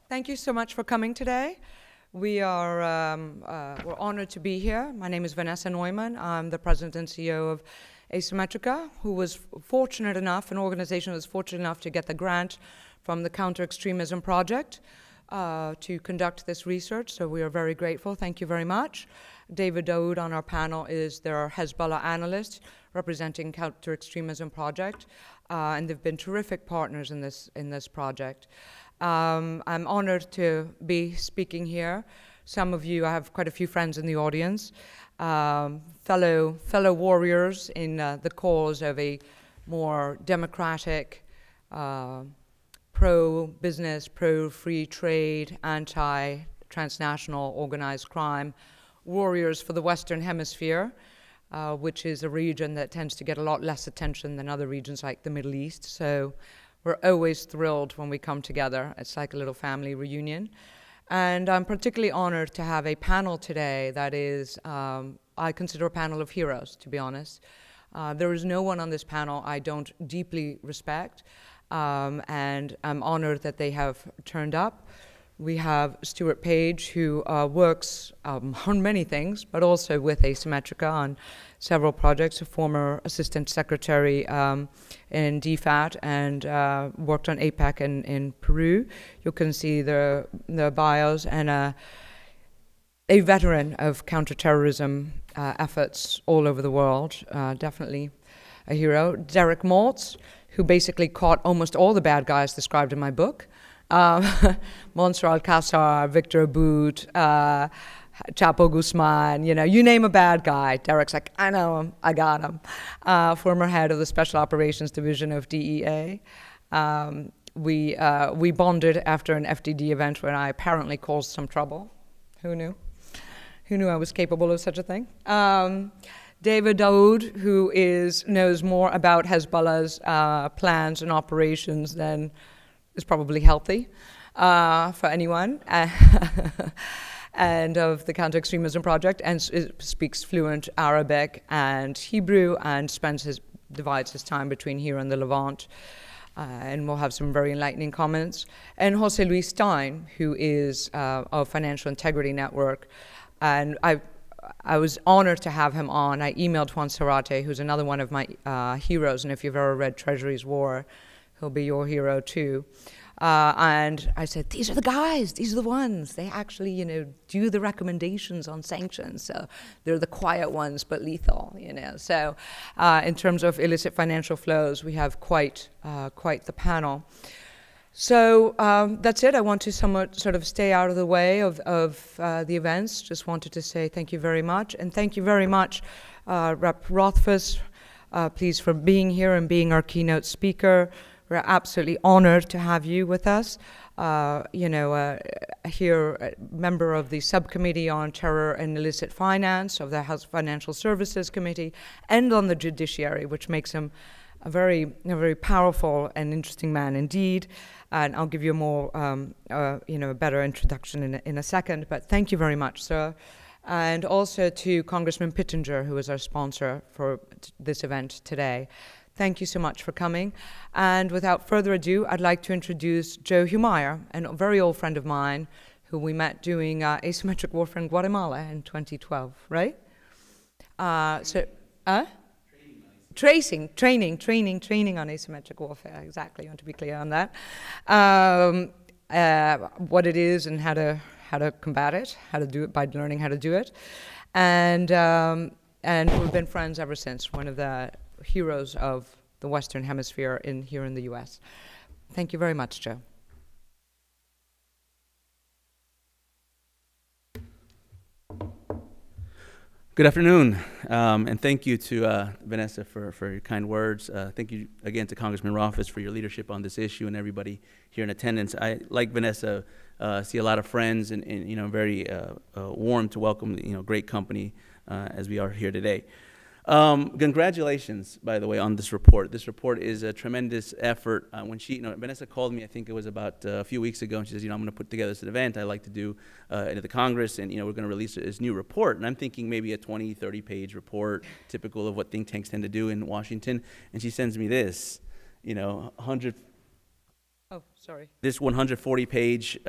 Thank you so much for coming today. We're honored to be here. My name is Vanessa Neumann. I'm the president and CEO of Asymmetrica, who was fortunate enough, an organization that was fortunate enough to get the grant from the Counter-Extremism Project to conduct this research, so we are very grateful. Thank you very much. David Daoud on our panel is their Hezbollah analyst representing Counter-Extremism Project, and they've been terrific partners in this project. I'm honored to be speaking here. Some of you, I have quite a few friends in the audience, fellow warriors in the cause of a more democratic, pro-business, pro-free trade, anti-transnational organized crime, warriors for the Western Hemisphere, which is a region that tends to get a lot less attention than other regions like the Middle East. So we're always thrilled when we come together. It's like a little family reunion. And I'm particularly honored to have a panel today that is, I consider a panel of heroes, to be honest. There is no one on this panel I don't deeply respect. And I'm honored that they have turned up. We have Stuart Page, who works on many things, but also with Asymmetrica on several projects, a former assistant secretary in DFAT and worked on APEC in Peru. You can see the bios, and a veteran of counterterrorism efforts all over the world, definitely a hero. Derek Maltz, who basically caught almost all the bad guys described in my book. Monser Alcázar, Victor Aboud, Chapo Guzman, you name a bad guy. Derek's like, I know him, I got him. Former head of the Special Operations Division of DEA. We bonded after an FDD event when I apparently caused some trouble. Who knew? Who knew I was capable of such a thing? David Daoud, who knows more about Hezbollah's plans and operations than is probably healthy for anyone, and of the Counter-Extremism Project, and speaks fluent Arabic and Hebrew, and divides his time between here and the Levant, and we'll have some very enlightening comments. And Jose Luis Stein, who is of Financial Integrity Network, and I was honored to have him on. I emailed Juan Zarate, who's another one of my heroes, and if you've ever read Treasury's War, he'll be your hero too. And I said, these are the guys, these are the ones. They actually, do the recommendations on sanctions. So they're the quiet ones, but lethal, So in terms of illicit financial flows, we have quite the panel. So that's it. I want to sort of stay out of the way of the events. Just wanted to say thank you very much. And thank you very much, Rep. Rothfuss, please, for being here and being our keynote speaker. We're absolutely honored to have you with us. Here, a member of the Subcommittee on Terror and Illicit Finance of the House Financial Services Committee, and on the Judiciary, which makes him a very powerful and interesting man indeed. And I'll give you a more, a better introduction in a second. But thank you very much, sir. And also to Congressman Pittenger, who is our sponsor for this event today. Thank you so much for coming. And without further ado, I'd like to introduce Joe Humeyer, a very old friend of mine who we met doing asymmetric warfare in Guatemala in 2012, right? Training on asymmetric warfare, exactly. I want to be clear on that. What it is and how to combat it, how to do it by learning how to do it. And we've been friends ever since, one of the heroes of the Western Hemisphere here in the US. Thank you very much, Joe. Good afternoon, and thank you to Vanessa for your kind words. Thank you again to Congressman Rothfuss for your leadership on this issue, and everybody here in attendance. I, like Vanessa, see a lot of friends and very warm to welcome great company as we are here today. Congratulations, by the way, on this report. This report is a tremendous effort. When Vanessa called me, I think it was about a few weeks ago, and she says, I'm going to put together this event I'd like to do at the Congress, and we're going to release this new report. And I'm thinking maybe a 20, 30-page report, typical of what think tanks tend to do in Washington. And she sends me this, 100 Oh, sorry. This 140-page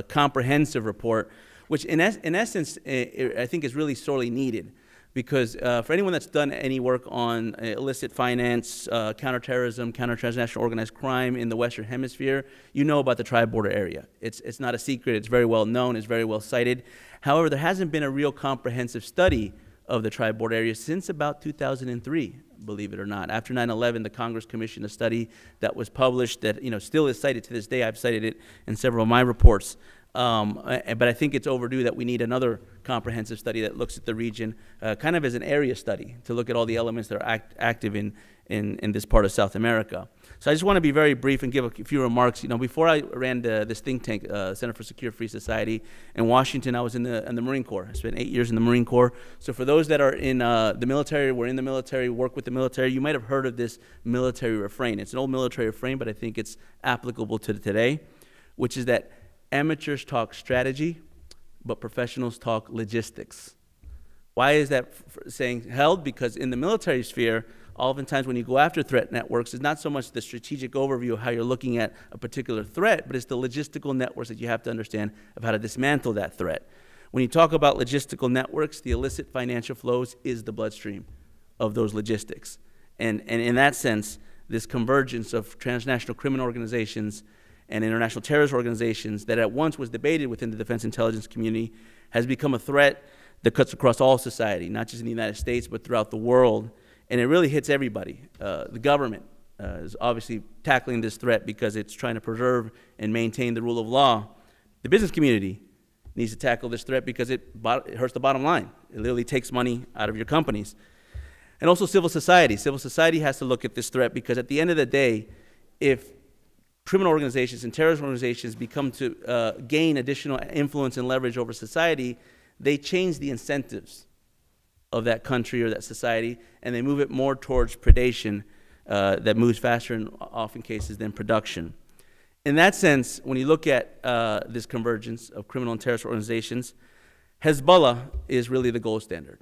comprehensive report, which in essence, I think is really sorely needed. Because for anyone that's done any work on illicit finance, counterterrorism, counter-transnational organized crime in the Western Hemisphere, you know about the tri-border area. It's not a secret. It's very well known. It's very well cited. However, there hasn't been a real comprehensive study of the tri-border area since about 2003, believe it or not. After 9/11, the Congress commissioned a study that was published that still is cited to this day. I've cited it in several of my reports. But I think it's overdue that we need another comprehensive study that looks at the region kind of as an area study to look at all the elements that are active in this part of South America. So I just want to be very brief and give a few remarks. Before I ran this think tank, Center for Secure Free Society in Washington, I was in the Marine Corps. I spent 8 years in the Marine Corps. So for those that are in the military, were in the military, work with the military, you might have heard of this military refrain. It's an old military refrain, but I think it's applicable to today, which is that amateurs talk strategy, but professionals talk logistics. Why is that saying held? Because in the military sphere, oftentimes when you go after threat networks, it's not so much the strategic overview of how you're looking at a particular threat, but it's the logistical networks that you have to understand of how to dismantle that threat. When you talk about logistical networks, the illicit financial flows is the bloodstream of those logistics. And in that sense, this convergence of transnational criminal organizations and international terrorist organizations that at once was debated within the defense intelligence community has become a threat that cuts across all society, not just in the United States, but throughout the world. And it really hits everybody. The government is obviously tackling this threat because it's trying to preserve and maintain the rule of law. The business community needs to tackle this threat because it hurts the bottom line. It literally takes money out of your companies. And also civil society. Civil society has to look at this threat because at the end of the day, if criminal organizations and terrorist organizations become to gain additional influence and leverage over society, they change the incentives of that country or that society, and they move it more towards predation that moves faster in often cases than production. In that sense, when you look at this convergence of criminal and terrorist organizations, Hezbollah is really the gold standard.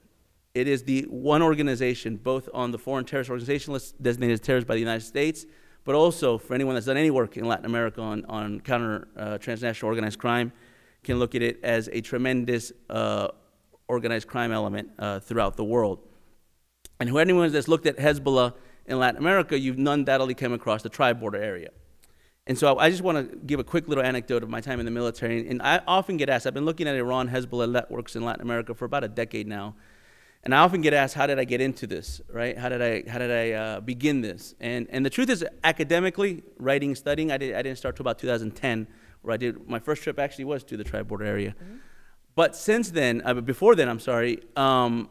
It is the one organization, both on the foreign terrorist organization list designated as terrorist by the United States, but also for anyone that's done any work in Latin America on counter-transnational organized crime, can look at it as a tremendous organized crime element throughout the world. And for anyone that's looked at Hezbollah in Latin America, you've undoubtedly come across the tri-border area. And so I just want to give a quick little anecdote of my time in the military. And I often get asked, I've been looking at Iran, Hezbollah networks in Latin America for about a decade now. And I often get asked, how did I get into this, right? How did I begin this? And the truth is, academically, writing, studying, I didn't start till about 2010, where I did, my first trip actually was to the tri-border area. Mm-hmm. But since then, before then, I'm sorry, in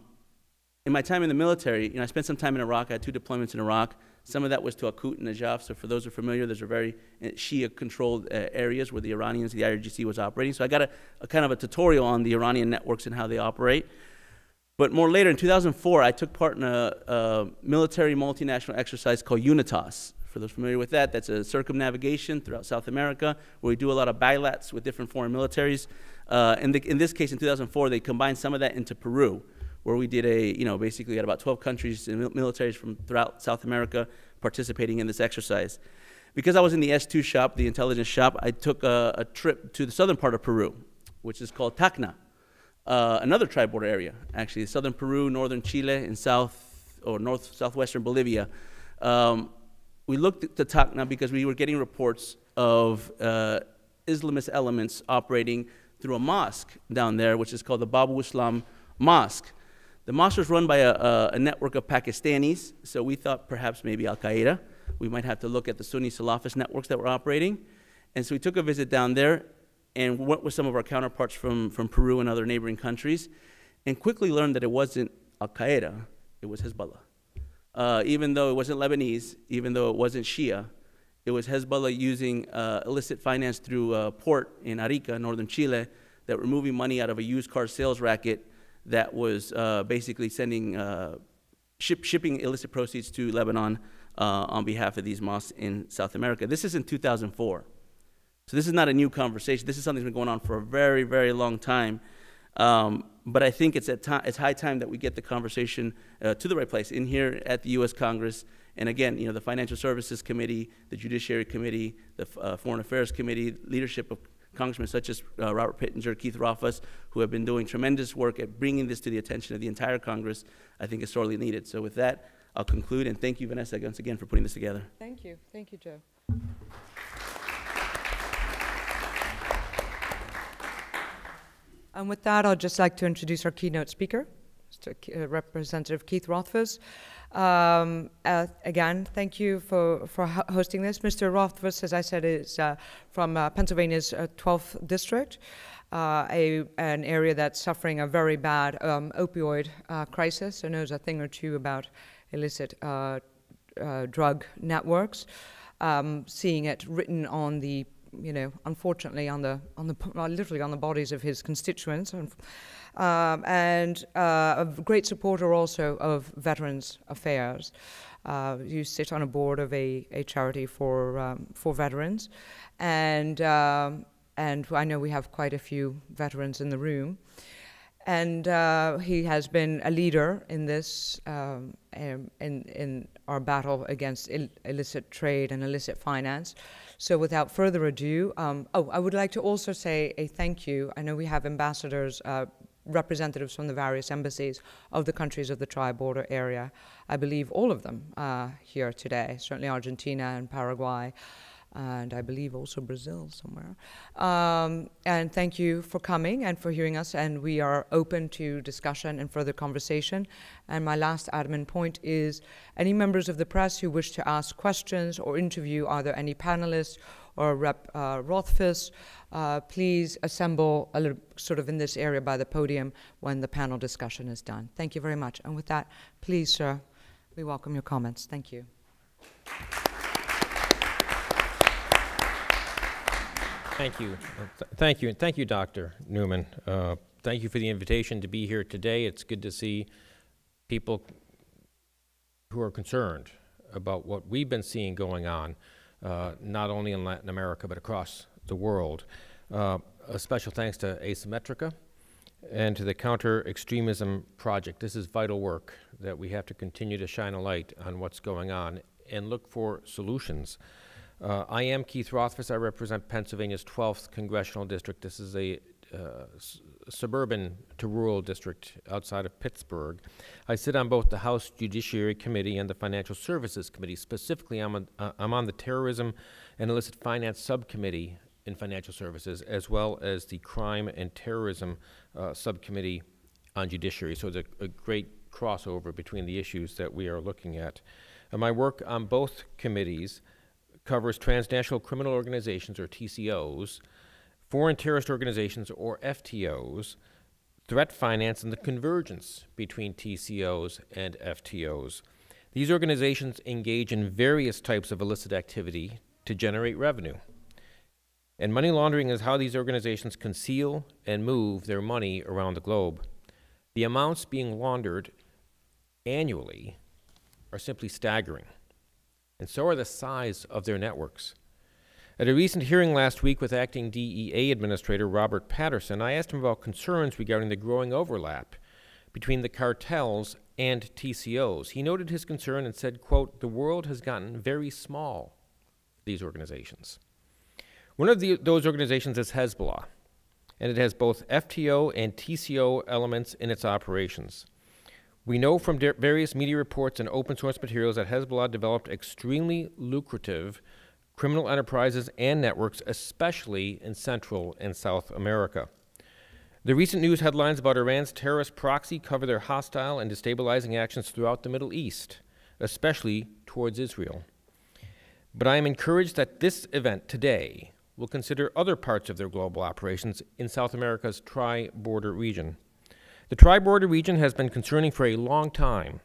my time in the military, I spent some time in Iraq. I had 2 deployments in Iraq. Some of that was to Akut and Najaf. So for those who are familiar, those are very Shia-controlled areas where the Iranians, the IRGC was operating. So I got a kind of a tutorial on the Iranian networks and how they operate. But more later, in 2004, I took part in a military multinational exercise called UNITAS. For those familiar with that, that's a circumnavigation throughout South America, where we do a lot of bilats with different foreign militaries. In this case, in 2004, they combined some of that into Peru, where we did basically had about 12 countries and militaries from throughout South America participating in this exercise. Because I was in the S2 shop, the intelligence shop, I took a trip to the southern part of Peru, which is called Tacna. Another tri-border area, actually, southern Peru, northern Chile, and southwestern Bolivia. We looked at the Tacna because we were getting reports of Islamist elements operating through a mosque down there, which is called the Babu Islam Mosque. The mosque was run by a network of Pakistanis, so we thought perhaps maybe Al-Qaeda. We might have to look at the Sunni Salafist networks that were operating. And so we took a visit down there and went with some of our counterparts from Peru and other neighboring countries, and quickly learned that it wasn't Al-Qaeda, it was Hezbollah. Even though it wasn't Lebanese, even though it wasn't Shia, it was Hezbollah using illicit finance through a port in Arica, northern Chile, that were moving money out of a used car sales racket that was basically sending, shipping illicit proceeds to Lebanon on behalf of these mosques in South America. This is in 2004. So this is not a new conversation. This is something that's been going on for a very, very long time. But I think it's high time that we get the conversation to the right place, in here at the U.S. Congress, And again, you know, the Financial Services Committee, the Judiciary Committee, the Foreign Affairs Committee, leadership of congressmen such as Robert Pittenger, Keith Rothfuss, who have been doing tremendous work at bringing this to the attention of the entire Congress, I think is sorely needed. So with that, I'll conclude, and thank you, Vanessa, once again for putting this together. Thank you. Thank you, Joe. And with that, I'd just like to introduce our keynote speaker, Mr. Representative Keith Rothfuss. Again, thank you for hosting this. Mr. Rothfuss, as I said, is from Pennsylvania's 12th District, an area that's suffering a very bad opioid crisis, so knows a thing or two about illicit drug networks, seeing it written on the, you know, unfortunately literally on the bodies of his constituents, and a great supporter also of Veterans Affairs. You sit on a board of a charity for veterans, and I know we have quite a few veterans in the room. And he has been a leader in this, in our battle against illicit trade and illicit finance. So without further ado, I would like to also say a thank you. I know we have ambassadors, representatives from the various embassies of the countries of the tri-border area. I believe all of them here today, certainly Argentina and Paraguay, and I believe also Brazil somewhere. And thank you for coming and for hearing us, and we are open to discussion and further conversation. And my last admin point is any members of the press who wish to ask questions or interview either any panelists or Rep. Rothfuss, please assemble a little sort of in this area by the podium when the panel discussion is done. Thank you very much. And with that, please, sir, we welcome your comments. Thank you. Thank you. Thank you. And thank you, Dr. Newman. Thank you for the invitation to be here today. It's good to see people who are concerned about what we've been seeing going on, not only in Latin America, but across the world. A special thanks to Asymmetrica and to the Counter-Extremism Project. This is vital work that we have to continue to shine a light on what's going on and look for solutions. I am Keith Rothfuss. I represent Pennsylvania's 12th Congressional District. This is a suburban to rural district outside of Pittsburgh. I sit on both the House Judiciary Committee and the Financial Services Committee. Specifically, I'm on the Terrorism and Illicit Finance Subcommittee in Financial Services, as well as the Crime and Terrorism Subcommittee on Judiciary. So there's a great crossover between the issues that we are looking at. My work on both committees covers transnational criminal organizations, or TCOs, foreign terrorist organizations, or FTOs, threat finance, and the convergence between TCOs and FTOs. These organizations engage in various types of illicit activity to generate revenue. And money laundering is how these organizations conceal and move their money around the globe. The amounts being laundered annually are simply staggering, and so are the size of their networks. At a recent hearing last week with Acting DEA Administrator Robert Patterson, I asked him about concerns regarding the growing overlap between the cartels and TCOs. He noted his concern and said, quote, "The world has gotten very small for these organizations." One of those organizations is Hezbollah, and it has both FTO and TCO elements in its operations. We know from various media reports and open source materials that Hezbollah developed extremely lucrative criminal enterprises and networks, especially in Central and South America. The recent news headlines about Iran's terrorist proxy cover their hostile and destabilizing actions throughout the Middle East, especially towards Israel. But I am encouraged that this event today will consider other parts of their global operations in South America's tri-border region. The tri-border region has been concerning for a long time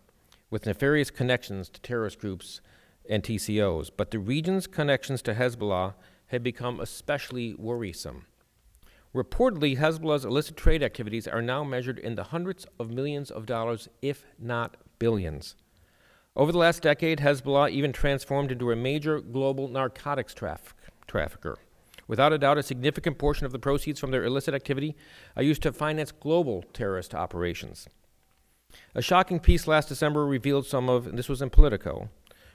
with nefarious connections to terrorist groups and TCOs, but the region's connections to Hezbollah have become especially worrisome. Reportedly, Hezbollah's illicit trade activities are now measured in the hundreds of millions of dollars, if not billions. Over the last decade, Hezbollah even transformed into a major global narcotics trafficker. Without a doubt, a significant portion of the proceeds from their illicit activity are used to finance global terrorist operations. A shocking piece last December revealed some of, and this was in Politico,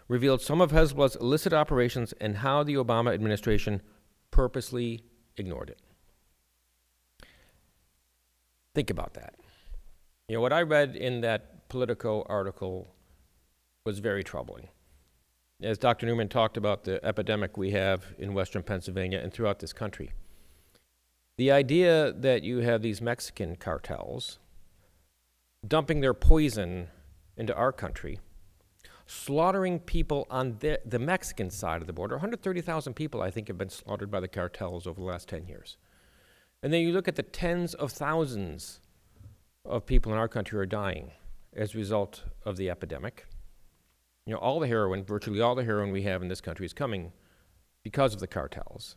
revealed some of Hezbollah's illicit operations and how the Obama administration purposely ignored it. Think about that. You know, what I read in that Politico article was very troubling. As Dr. Newman talked about the epidemic we have in western Pennsylvania and throughout this country, the idea that you have these Mexican cartels dumping their poison into our country, slaughtering people on the Mexican side of the border. 130,000 people, I think, have been slaughtered by the cartels over the last 10 years. And then you look at the tens of thousands of people in our country who are dying as a result of the epidemic. You know, all the heroin, virtually all the heroin we have in this country is coming because of the cartels.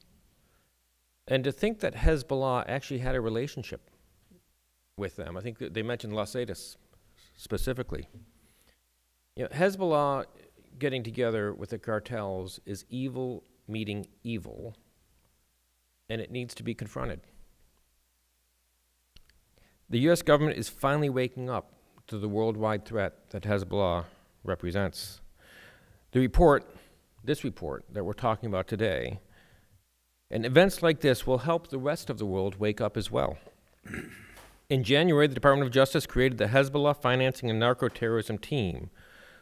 And to think that Hezbollah actually had a relationship with them, I think that they mentioned Las Vegas specifically. You know, Hezbollah getting together with the cartels is evil meeting evil, and it needs to be confronted. The U.S. government is finally waking up to the worldwide threat that Hezbollah represents. The report, this report that we're talking about today, and events like this will help the rest of the world wake up as well. In January, the Department of Justice created the Hezbollah Financing and Narco-Terrorism Team,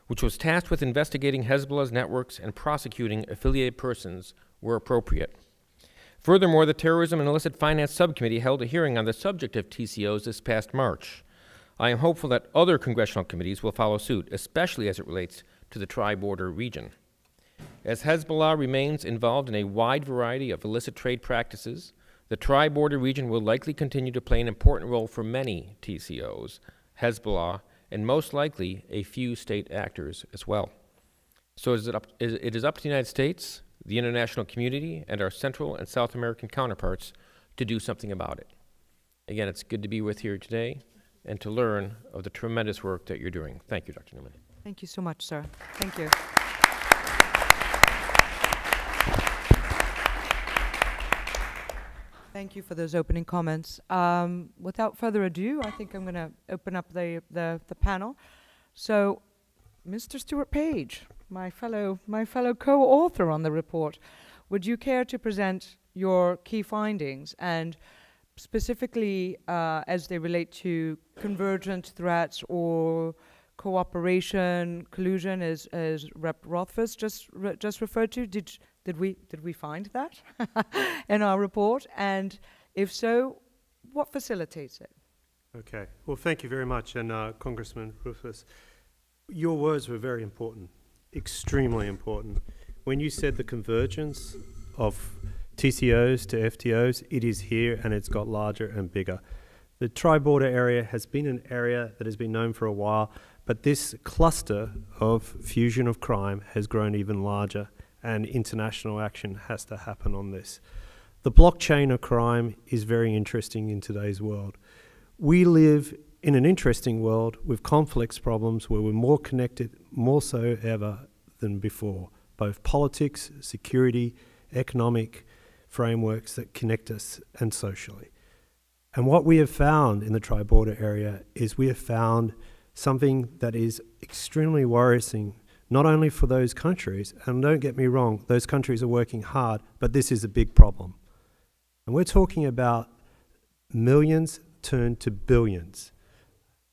which was tasked with investigating Hezbollah's networks and prosecuting affiliated persons where appropriate. Furthermore, the Terrorism and Illicit Finance Subcommittee held a hearing on the subject of TCOs this past March. I am hopeful that other congressional committees will follow suit, especially as it relates to the tri-border region. As Hezbollah remains involved in a wide variety of illicit trade practices, the tri-border region will likely continue to play an important role for many TCOs, Hezbollah, and most likely a few state actors as well. So it is up to the United States, the international community, and our Central and South American counterparts to do something about it. Again, it's good to be with you here today and to learn of the tremendous work that you're doing. Thank you, Dr. Newman. Thank you so much, sir. Thank you. Thank you for those opening comments. Without further ado, I think I'm going to open up the panel. So, Mr. Stuart Page, my fellow co-author on the report, would you care to present your key findings and specifically as they relate to convergent threats or cooperation, collusion, as Rep. Rothfuss just referred to? Did we find that in our report? And if so, what facilitates it? Okay. Well, thank you very much. And Congressman Rothfuss, your words were very important, extremely important. When you said the convergence of TCOs to FTOs, it is here and it's got larger and bigger. The tri-border area has been an area that has been known for a while, but this cluster of fusion of crime has grown even larger, and international action has to happen on this. The blockchain of crime is very interesting in today's world. We live in an interesting world with complex problems where we're more connected, more so ever than before, both politics, security, economic frameworks that connect us, and socially. And what we have found in the tri-border area is we have found something that is extremely worrisome, not only for those countries, and don't get me wrong, those countries are working hard, but this is a big problem. And we're talking about millions turned to billions.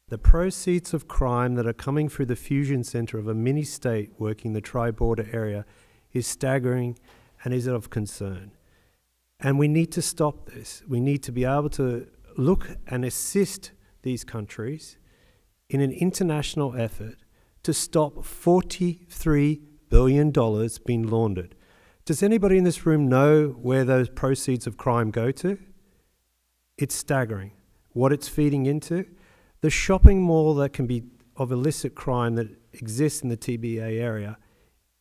The proceeds of crime that are coming through the fusion center of a mini-state working the tri-border area is staggering and is of concern. And we need to stop this. We need to be able to look and assist these countries in an international effort to stop $43 billion being laundered. Does anybody in this room know where those proceeds of crime go to? It's staggering. What it's feeding into? The shopping mall that can be of illicit crime that exists in the TBA area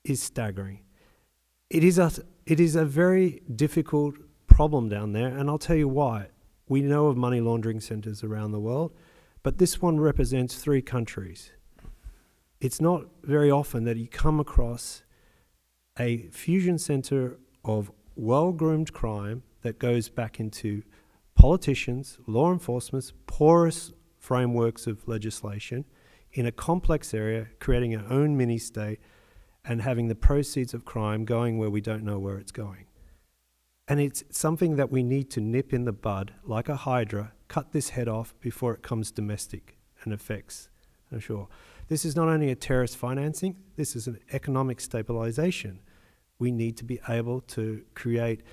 is staggering. It is a very difficult problem down there, and I'll tell you why. We know of money laundering centers around the world, but this one represents 3 countries. It's not very often that you come across a fusion center of well-groomed crime that goes back into politicians, law enforcement, porous frameworks of legislation in a complex area, creating our own mini-state, and having the proceeds of crime going where we don't know where it's going. And it's something that we need to nip in the bud, like a Hydra, cut this head off before it comes domestic and affects, I'm sure. This is not only a terrorist financing, this is an economic stabilization. We need to be able to create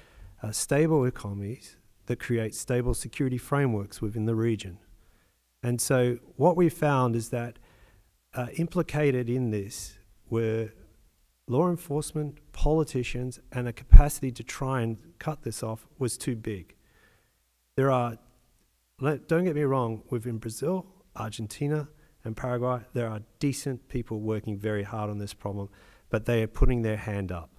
stable economies that create stable security frameworks within the region. And so what we found is that implicated in this were law enforcement, politicians, and a capacity to try and cut this off was too big. There are, don't get me wrong, within Brazil, Argentina, and Paraguay, there are decent people working very hard on this problem, but they are putting their hand up.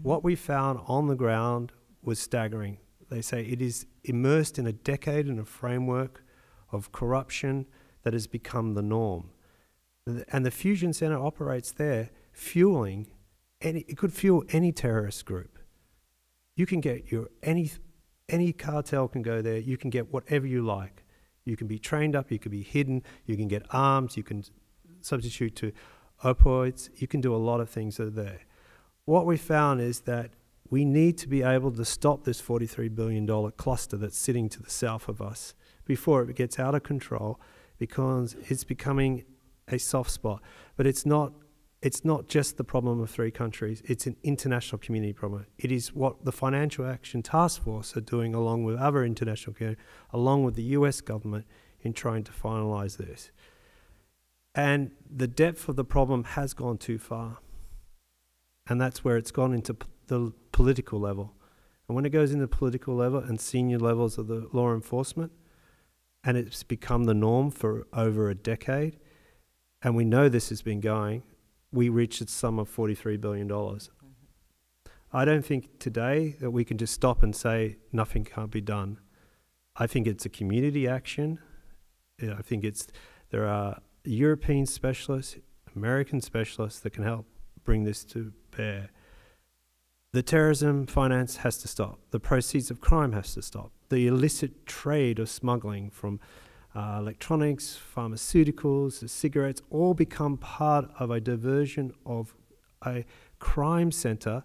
What we found on the ground was staggering. They say it is immersed in a decade in a framework of corruption that has become the norm. And the Fusion Center operates there, fueling it could fuel any terrorist group. You can get any cartel can go there, you can get whatever you like. You can be trained up, you can be hidden, you can get arms, you can substitute to opioids, you can do a lot of things that are there. What we found is that we need to be able to stop this $43 billion cluster that's sitting to the south of us before it gets out of control, because it's becoming a soft spot. But it's not just the problem of 3 countries, it's an international community problem. It is what the Financial Action Task Force are doing along with other international community, along with the US government, in trying to finalize this. And the depth of the problem has gone too far. And that's where it's gone into the political level. And when it goes into political level and senior levels of the law enforcement, and it's become the norm for over a decade, and we know this has been going, we reached a sum of $43 billion. I don't think today that we can just stop and say nothing can't be done. I think it's a community action. I think there are European specialists, American specialists that can help bring this to bear. The terrorism finance has to stop. The proceeds of crime has to stop. The illicit trade of smuggling from electronics, pharmaceuticals, cigarettes, all become part of a diversion of a crime center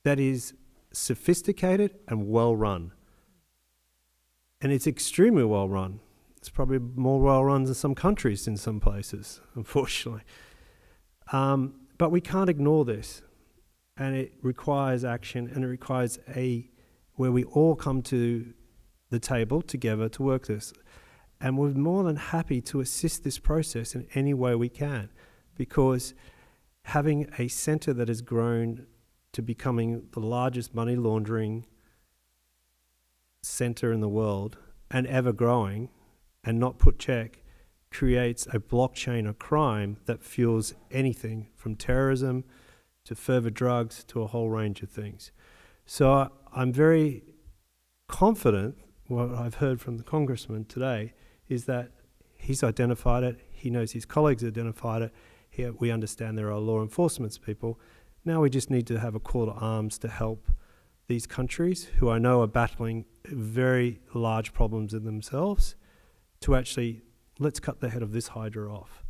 that is sophisticated and well run. And it's extremely well run. It's probably more well run than some countries in some places, unfortunately. But we can't ignore this. And it requires action, and it requires where we all come to the table together to work this. And we're more than happy to assist this process in any way we can, because having a center that has grown to becoming the largest money laundering center in the world and ever growing and not put check creates a blockchain of crime that fuels anything from terrorism to further drugs to a whole range of things. So I'm very confident what I've heard from the congressman today is that he's identified it, he knows his colleagues identified it, here we understand there are law enforcement people. Now we just need to have a call to arms to help these countries who I know are battling very large problems in themselves to actually, let's cut the head of this Hydra off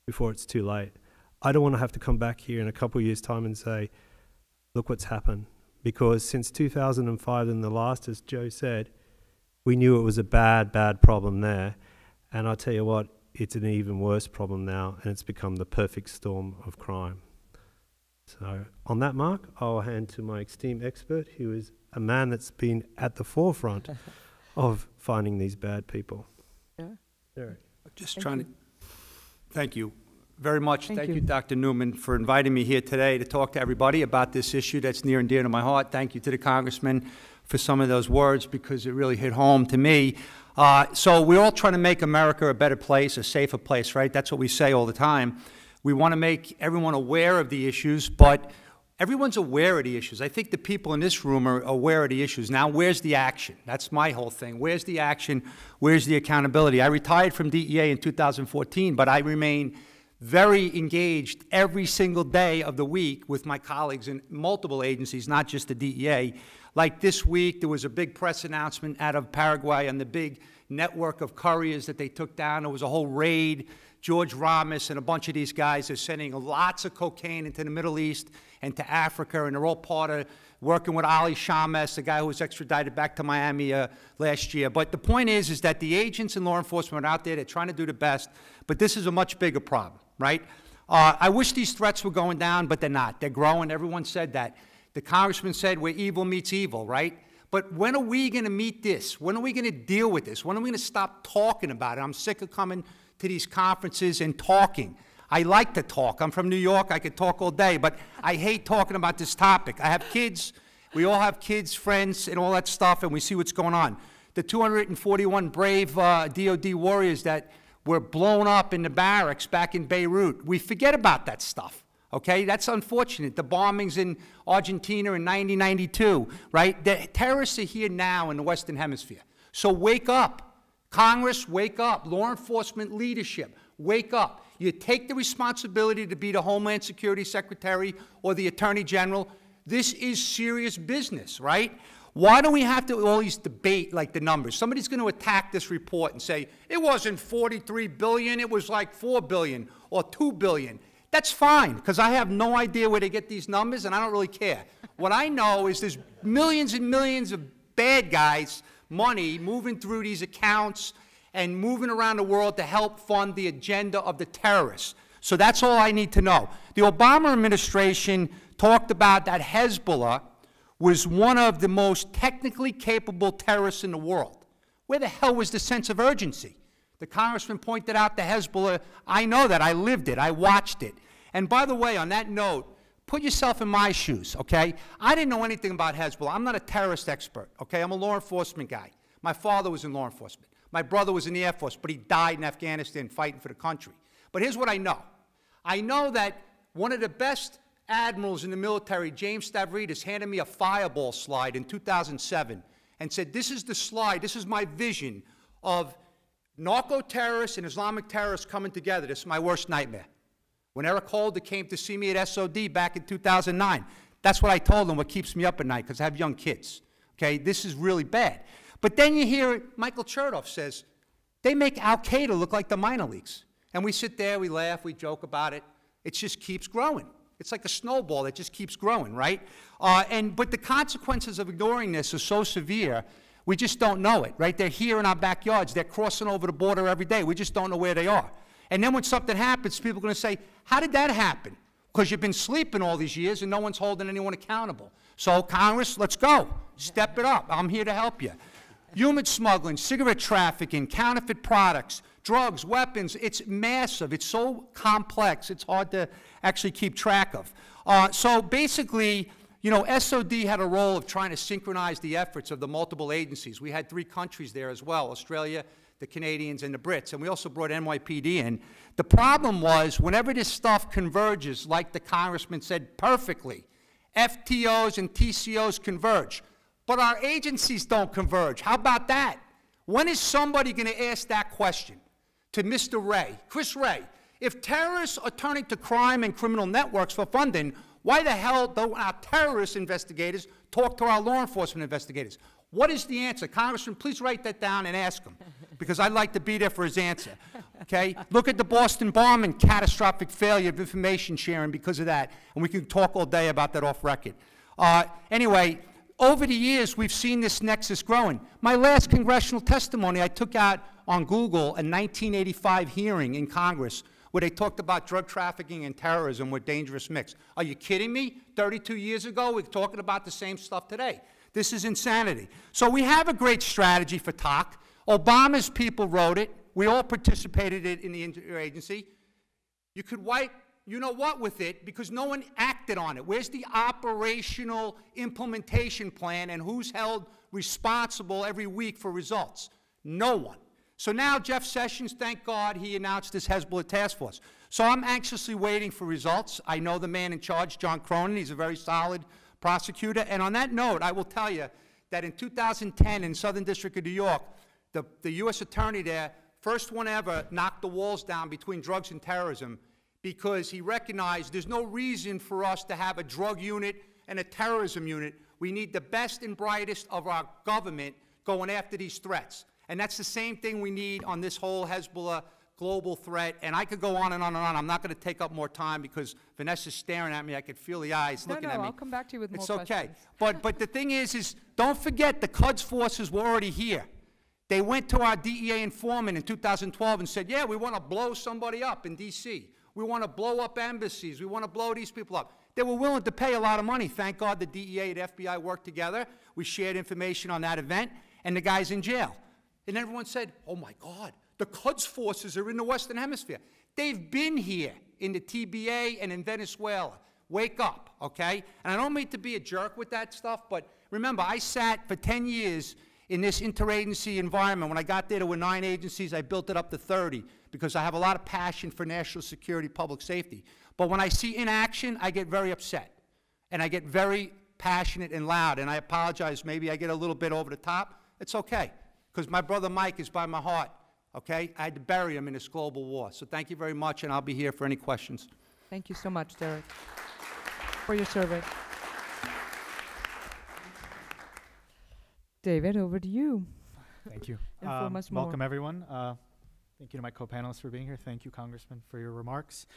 before it's too late. I don't want to have to come back here in a couple of years' time and say, look what's happened. Because since 2005 and the last, as Joe said, we knew it was a bad, bad problem there. And I'll tell you what, it's an even worse problem now, and it's become the perfect storm of crime. So on that mark, I'll hand to my esteemed expert, who is a man that's been at the forefront of finding these bad people. Yeah. Derek. Thank you very much. Thank you, Dr. Newman, for inviting me here today to talk to everybody about this issue that's near and dear to my heart. Thank you to the Congressman for some of those words, because it really hit home to me. So we're all trying to make America a better place, a safer place, right? That's what we say all the time. We want to make everyone aware of the issues, but everyone's aware of the issues. I think the people in this room are aware of the issues. Now, where's the action? That's my whole thing. Where's the action? Where's the accountability? I retired from DEA in 2014, but I remain very engaged every single day of the week with my colleagues in multiple agencies, not just the DEA, Like this week, there was a big press announcement out of Paraguay on the big network of couriers that they took down. There was a whole raid. George Ramos and a bunch of these guys are sending lots of cocaine into the Middle East and to Africa, and they're all part of working with Ali Shames, the guy who was extradited back to Miami last year. But the point is that the agents and law enforcement are out there, they're trying to do the best, but this is a much bigger problem, right? I wish these threats were going down, but they're not. They're growing. Everyone said that. The congressman said where evil meets evil, right? But when are we going to meet this? When are we going to deal with this? When are we going to stop talking about it? I'm sick of coming to these conferences and talking. I like to talk. I'm from New York. I could talk all day, but I hate talking about this topic. I have kids. We all have kids, friends, and all that stuff, and we see what's going on. The 241 brave DOD warriors that were blown up in the barracks back in Beirut, we forget about that stuff, okay? That's unfortunate. The bombings in Argentina in 1992, right? The terrorists are here now in the Western Hemisphere. So wake up. Congress, wake up. Law enforcement leadership, wake up. You take the responsibility to be the Homeland Security Secretary or the Attorney General. This is serious business, right? Why do we have to always debate like the numbers? Somebody's going to attack this report and say, it wasn't 43 billion, it was like 4 billion or 2 billion. That's fine, because I have no idea where they get these numbers, and I don't really care. What I know is there's millions and millions of bad guys, money moving through these accounts and moving around the world to help fund the agenda of the terrorists. So that's all I need to know. The Obama administration talked about that Hezbollah was one of the most technically capable terrorists in the world. Where the hell was the sense of urgency? The congressman pointed out the Hezbollah. I know that. I lived it. I watched it. And by the way, on that note, put yourself in my shoes, okay? I didn't know anything about Hezbollah. I'm not a terrorist expert, okay? I'm a law enforcement guy. My father was in law enforcement. My brother was in the Air Force, but he died in Afghanistan fighting for the country. But here's what I know. I know that one of the best admirals in the military, James Stavridis, handed me a fireball slide in 2007 and said, this is the slide, this is my vision of narco-terrorists and Islamic terrorists coming together. This is my worst nightmare. When Eric Holder came to see me at SOD back in 2009, that's what I told him, what keeps me up at night, because I have young kids. Okay, this is really bad. But then you hear Michael Chertoff says, they make Al-Qaeda look like the minor leagues. And we sit there, we laugh, we joke about it. It just keeps growing. It's like a snowball that just keeps growing, right? But the consequences of ignoring this are so severe, we just don't know it, right? They're here in our backyards. They're crossing over the border every day. We just don't know where they are. And then when something happens, people are going to say, how did that happen? Because you've been sleeping all these years and no one's holding anyone accountable. So Congress, let's go. Step it up. I'm here to help you. Human smuggling, cigarette trafficking, counterfeit products, drugs, weapons, it's massive. It's so complex, it's hard to actually keep track of. So basically, you know, SOD had a role of trying to synchronize the efforts of the multiple agencies. We had 3 countries there as well, Australia, the Canadians, and the Brits, and we also brought NYPD in. The problem was, whenever this stuff converges, like the congressman said perfectly, FTOs and TCOs converge. But our agencies don't converge. How about that? When is somebody going to ask that question to Mr. Wray, Chris Wray? If terrorists are turning to crime and criminal networks for funding, why the hell don't our terrorist investigators talk to our law enforcement investigators? What is the answer? Congressman, please write that down and ask him, because I'd like to be there for his answer. Okay? Look at the Boston bombing, catastrophic failure of information sharing because of that, and we can talk all day about that off record. Anyway, over the years, we've seen this nexus growing. My last congressional testimony, I took out on Google a 1985 hearing in Congress where they talked about drug trafficking and terrorism were dangerous mix. Are you kidding me? 32 years ago, we're talking about the same stuff today. This is insanity. So we have a great strategy for TOC. Obama's people wrote it. We all participated in the interagency. You could wipe you-know-what with it because no one acted on it. Where's the operational implementation plan and who's held responsible every week for results? No one. So now Jeff Sessions, thank God, he announced this Hezbollah task force. So I'm anxiously waiting for results. I know the man in charge, John Cronin. He's a very solid prosecutor. And on that note, I will tell you that in 2010 in Southern District of New York, the U.S. attorney there, first one ever, knocked the walls down between drugs and terrorism because he recognized there's no reason for us to have a drug unit and a terrorism unit We need the best and brightest of our government going after these threats. And that's the same thing we need on this whole Hezbollah global threat. And I could go on and on and on. I'm not going to take up more time because Vanessa's staring at me. I could feel the eyes looking at me. I'll come back to you with more questions. It's okay. But the thing is don't forget the Quds forces were already here. They went to our DEA informant in 2012 and said, yeah, we want to blow somebody up in D.C. We want to blow up embassies. We want to blow these people up. They were willing to pay a lot of money. Thank God the DEA and FBI worked together. We shared information on that event, and the guy's in jail. And everyone said, oh, my God, the Quds forces are in the Western Hemisphere. They've been here in the TBA and in Venezuela. Wake up, okay? And I don't mean to be a jerk with that stuff, but remember, I sat for 10 years in this interagency environment. When I got there were 9 agencies. I built it up to 30 because I have a lot of passion for national security, public safety. But when I see inaction, I get very upset. And I get very passionate and loud. And I apologize. Maybe I get a little bit over the top. It's okay, because my brother Mike is by my heart, okay? I had to bury him in this global war. So thank you very much, and I'll be here for any questions. Thank you so much, Derek, for your service. David, over to you. Thank you. Inform us more. Welcome, everyone. Thank you to my co-panelists for being here. Thank you, Congressman, for your remarks.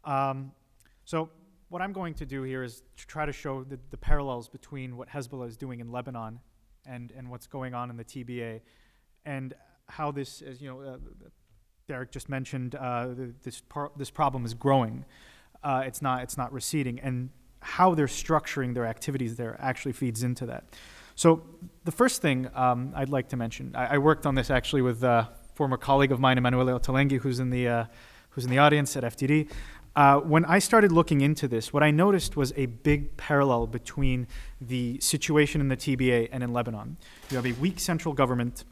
So what I'm going to do here is to try to show the parallels between what Hezbollah is doing in Lebanon and what's going on in the TBA, and how this, as you know, Derek just mentioned, this problem is growing. It's not receding, and how they're structuring their activities there actually feeds into that. So the first thing I'd like to mention, I worked on this actually with a former colleague of mine, Emanuele Ottolenghi, who's in the audience at FTD. When I started looking into this, what I noticed was a big parallel between the situation in the TBA and in Lebanon. You have a weak central government,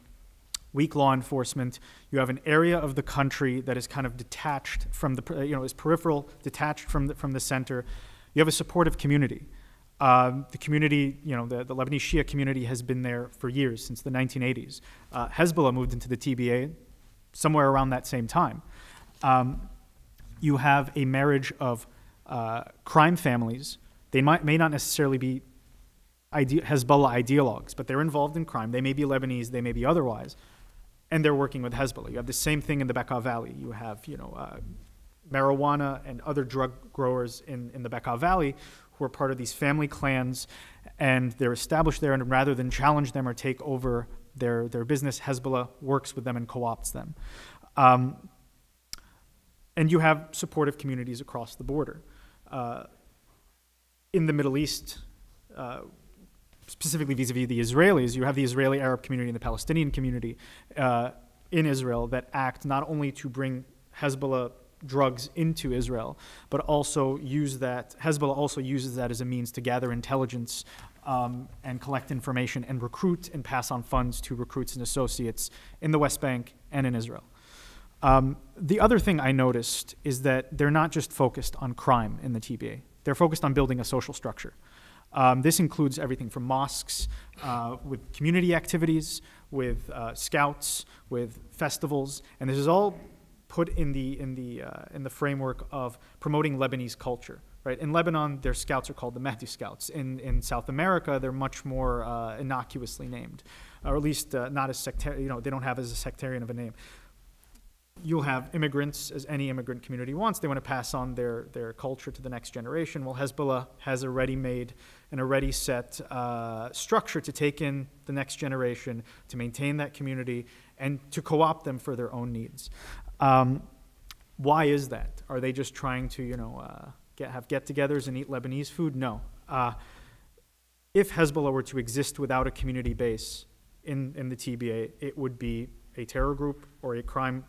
weak law enforcement. You have an area of the country that is kind of detached from the, is peripheral, detached from the center. You have a supportive community. The community, the Lebanese Shia community has been there for years, since the 1980s. Hezbollah moved into the TBA somewhere around that same time. You have a marriage of crime families. They may not necessarily be Hezbollah ideologues, but they're involved in crime. They may be Lebanese, they may be otherwise, and they're working with Hezbollah. You have the same thing in the Bekaa Valley. You have, marijuana and other drug growers in the Bekaa Valley who are part of these family clans, and they're established there, and rather than challenge them or take over their business, Hezbollah works with them and co-opts them. And you have supportive communities across the border. In the Middle East, specifically vis-a-vis the Israelis, you have the Israeli Arab community and the Palestinian community in Israel that act not only to bring Hezbollah drugs into Israel, but also Hezbollah also uses that as a means to gather intelligence and collect information and recruit and pass on funds to recruits and associates in the West Bank and in Israel. The other thing I noticed is that they're not just focused on crime in the TBA. They're focused on building a social structure. This includes everything from mosques, with community activities, with scouts, with festivals, and this is all put in the framework of promoting Lebanese culture. Right? In Lebanon, their scouts are called the Mehdi Scouts. In South America, they're much more innocuously named, or at least not as sectarian. They don't have as a sectarian of a name. You'll have immigrants, as any immigrant community wants. They want to pass on their culture to the next generation. Well, Hezbollah has a ready-made and a ready-set structure to take in the next generation, to maintain that community, and to co-opt them for their own needs. Why is that? Are they just trying to, have get-togethers and eat Lebanese food? No. If Hezbollah were to exist without a community base in the TBA, it would be a terror group or a crime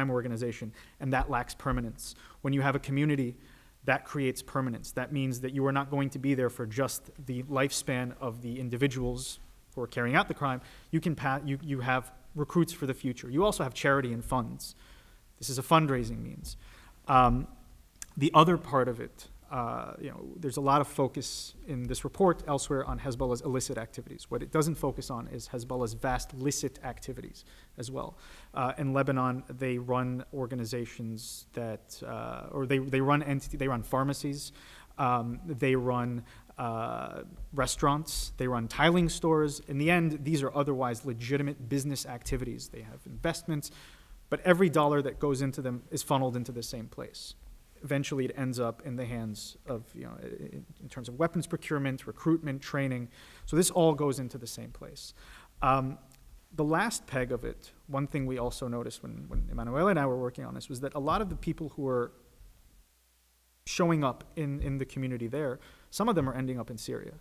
organization, and that lacks permanence. When you have a community, that creates permanence. That means that you are not going to be there for just the lifespan of the individuals who are carrying out the crime. You have recruits for the future. You also have charity and funds. This is a fundraising means. The other part of it, there's a lot of focus in this report elsewhere on Hezbollah's illicit activities. What it doesn't focus on is Hezbollah's vast licit activities as well. In Lebanon, they run organizations that, they run pharmacies, they run restaurants, they run tiling stores. In the end, these are otherwise legitimate business activities. They have investments, but every dollar that goes into them is funneled into the same place. Eventually, it ends up in the hands of, in terms of weapons procurement, recruitment, training. So this all goes into the same place. The last peg of it, one thing we also noticed when Emanuele and I were working on this, was that a lot of the people who are showing up in the community there, some of them are ending up in Syria.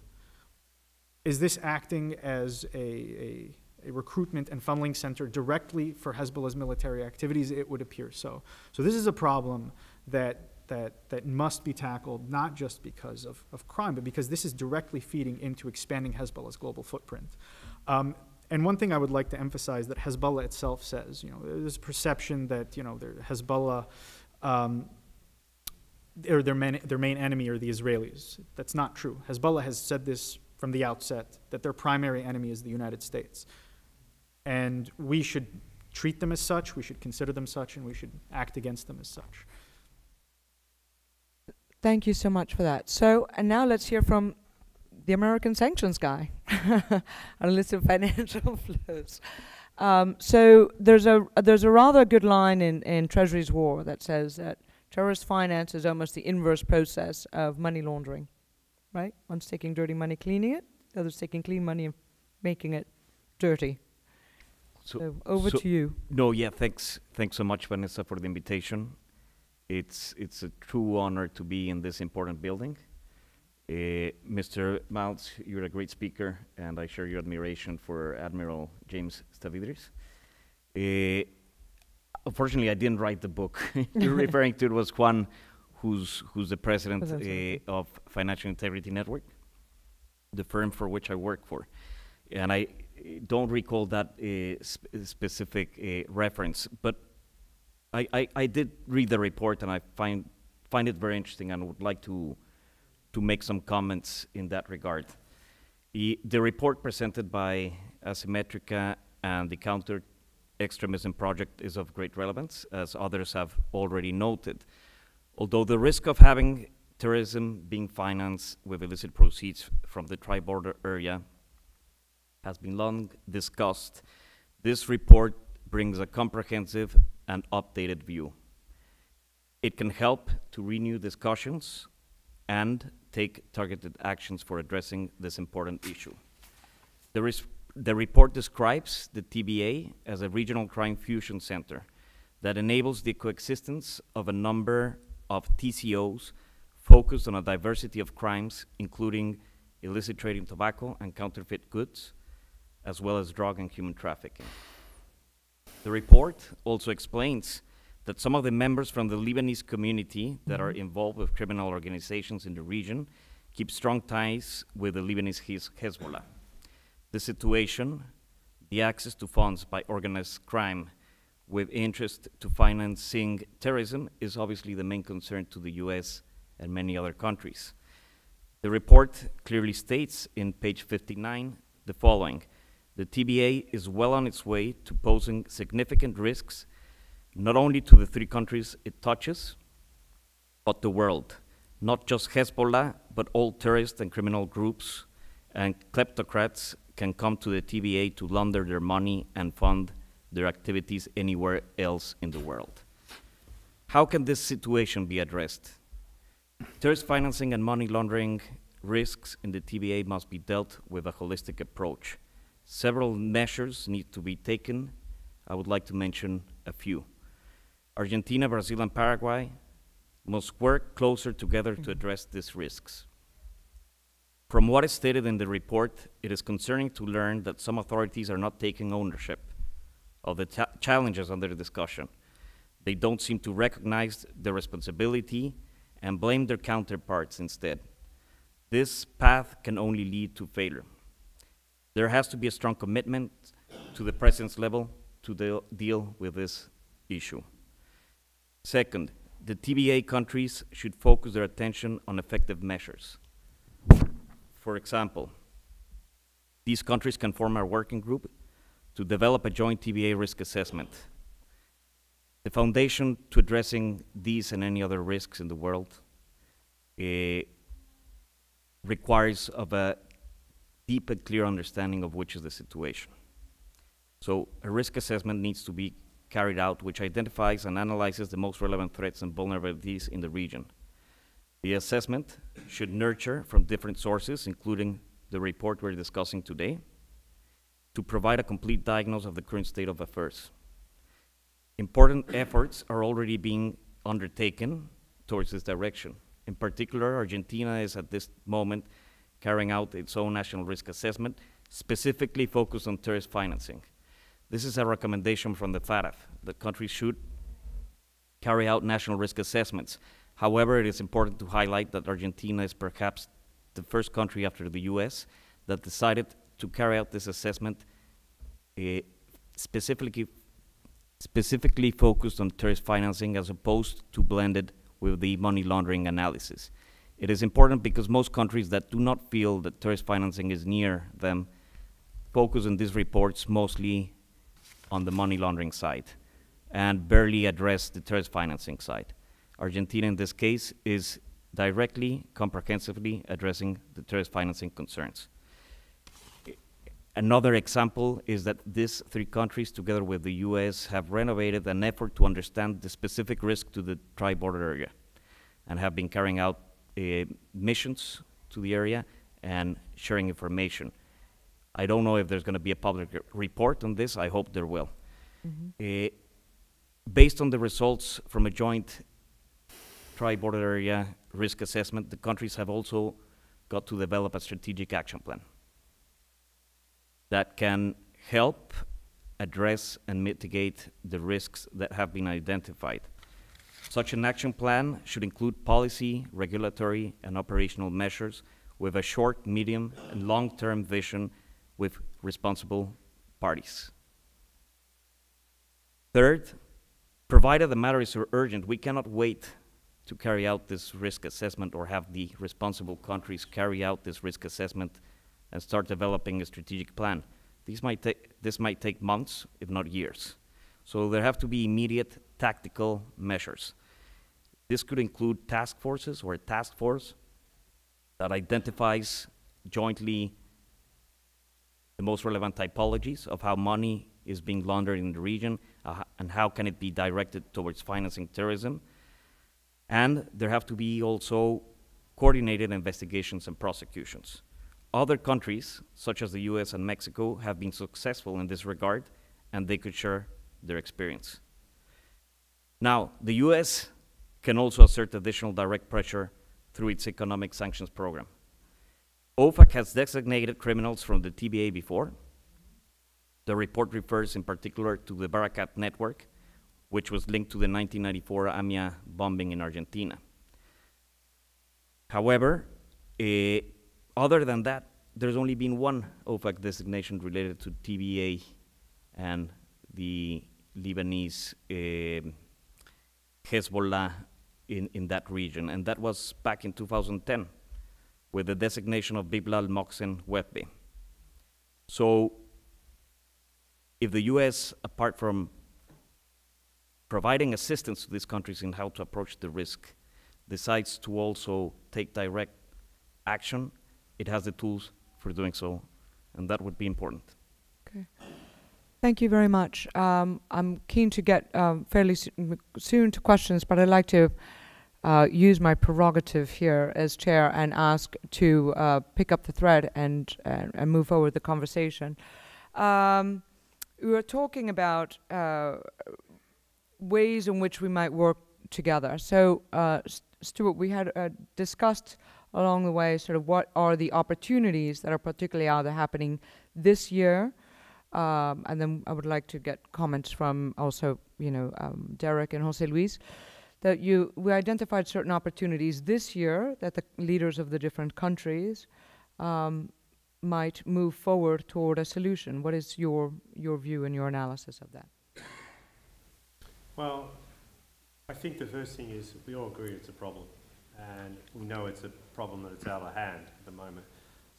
Is this acting as a recruitment and funneling center directly for Hezbollah's military activities? It would appear so. So this is a problem that must be tackled, not just because of crime, but because this is directly feeding into expanding Hezbollah's global footprint. And one thing I would like to emphasize that Hezbollah itself says, there's a perception that, Hezbollah, their main enemy are the Israelis. That's not true. Hezbollah has said this from the outset, that their primary enemy is the United States. And we should treat them as such, we should consider them such, and we should act against them as such. Thank you so much for that. So, and now let's hear from the American sanctions guy on a list of financial flows. So there's a rather good line in Treasury's War that says that terrorist finance is almost the inverse process of money laundering, right? One's taking dirty money, cleaning it, the other's taking clean money and making it dirty. So over to you. No, yeah, thanks so much, Vanessa, for the invitation. It's a true honor to be in this important building. Mr. Maltz, you're a great speaker, and I share your admiration for Admiral James Stavridis. Unfortunately, I didn't write the book you're referring to. It was Juan, who's the president of Financial Integrity Network, the firm for which I work for. And I don't recall that specific reference, but I did read the report, and I find it very interesting, and would like to make some comments in that regard. The report presented by Asymmetrica and the Counter-Extremism Project is of great relevance, as others have already noted. Although the risk of having terrorism being financed with illicit proceeds from the tri-border area has been long discussed, this report brings a comprehensive and updated view. It can help to renew discussions and take targeted actions for addressing this important issue. The report describes the TBA as a regional crime fusion center that enables the coexistence of a number of TCOs focused on a diversity of crimes, including illicit trade in tobacco and counterfeit goods, as well as drug and human trafficking. The report also explains that some of the members from the Lebanese community that are involved with criminal organizations in the region keep strong ties with the Lebanese Hezbollah. The situation, the access to funds by organized crime with interest to financing terrorism, is obviously the main concern to the US and many other countries. The report clearly states in page 59 the following: the TBA is well on its way to posing significant risks not only to the three countries it touches, but the world. Not just Hezbollah, but all terrorist and criminal groups and kleptocrats can come to the TBA to launder their money and fund their activities anywhere else in the world. How can this situation be addressed? Terrorist financing and money laundering risks in the TBA must be dealt with a holistic approach. Several measures need to be taken. I would like to mention a few. Argentina, Brazil, and Paraguay must work closer together to address these risks. From what is stated in the report, it is concerning to learn that some authorities are not taking ownership of the challenges under discussion. They don't seem to recognize their responsibility and blame their counterparts instead. This path can only lead to failure. There has to be a strong commitment to the President's level to deal with this issue. Second, the TBA countries should focus their attention on effective measures. For example, these countries can form a working group to develop a joint TBA risk assessment. The foundation to addressing these and any other risks in the world requires of a deep and clear understanding of which is the situation. So a risk assessment needs to be carried out which identifies and analyzes the most relevant threats and vulnerabilities in the region. The assessment should nurture from different sources, including the report we're discussing today, to provide a complete diagnosis of the current state of affairs. Important efforts are already being undertaken towards this direction. In particular, Argentina is at this moment carrying out its own national risk assessment, specifically focused on terrorist financing. This is a recommendation from the FATF. The country should carry out national risk assessments. However, it is important to highlight that Argentina is perhaps the first country after the US that decided to carry out this assessment specifically focused on terrorist financing as opposed to blended with the money laundering analysis. It is important because most countries that do not feel that terrorist financing is near them focus in these reports mostly on the money laundering side and barely address the terrorist financing side. Argentina in this case is directly, comprehensively addressing the terrorist financing concerns. Another example is that these three countries, together with the US, have renovated an effort to understand the specific risk to the tri-border area and have been carrying out missions to the area and sharing information. I don't know if there's going to be a public report on this. I hope there will. Mm-hmm. Based on the results from a joint tri-border area risk assessment, the countries have also got to develop a strategic action plan that can help address and mitigate the risks that have been identified. Such an action plan should include policy, regulatory, and operational measures with a short, medium, and long-term vision with responsible parties. Third, provided the matter is urgent, we cannot wait to carry out this risk assessment or have the responsible countries carry out this risk assessment and start developing a strategic plan. This might take months, if not years. So there have to be immediate tactical measures. This could include task forces or a task force that identifies jointly the most relevant typologies of how money is being laundered in the region and how can it be directed towards financing terrorism. And there have to be also coordinated investigations and prosecutions. Other countries, such as the US and Mexico, have been successful in this regard, and they could share their experience. Now, the US can also assert additional direct pressure through its economic sanctions program. OFAC has designated criminals from the TBA before. The report refers in particular to the Barakat network, which was linked to the 1994 AMIA bombing in Argentina. However, other than that, there's only been one OFAC designation related to TBA and the Lebanese Hezbollah in that region, and that was back in 2010 with the designation of Biblal Mohsen Wehbe. So if the US, apart from providing assistance to these countries in how to approach the risk, decides to also take direct action, it has the tools for doing so, and that would be important. Okay. Thank you very much. I'm keen to get fairly soon to questions, but I'd like to use my prerogative here as chair and ask to pick up the thread and move forward the conversation. We were talking about ways in which we might work together. So, Stuart, we had discussed along the way sort of what are the opportunities that are particularly out there happening this year. And then I would like to get comments from also, Derek and Jose Luis, that we identified certain opportunities this year that the leaders of the different countries might move forward toward a solution. What is your view and your analysis of that? Well, I think the first thing is we all agree it's a problem, and we know it's a problem that it's out of hand at the moment.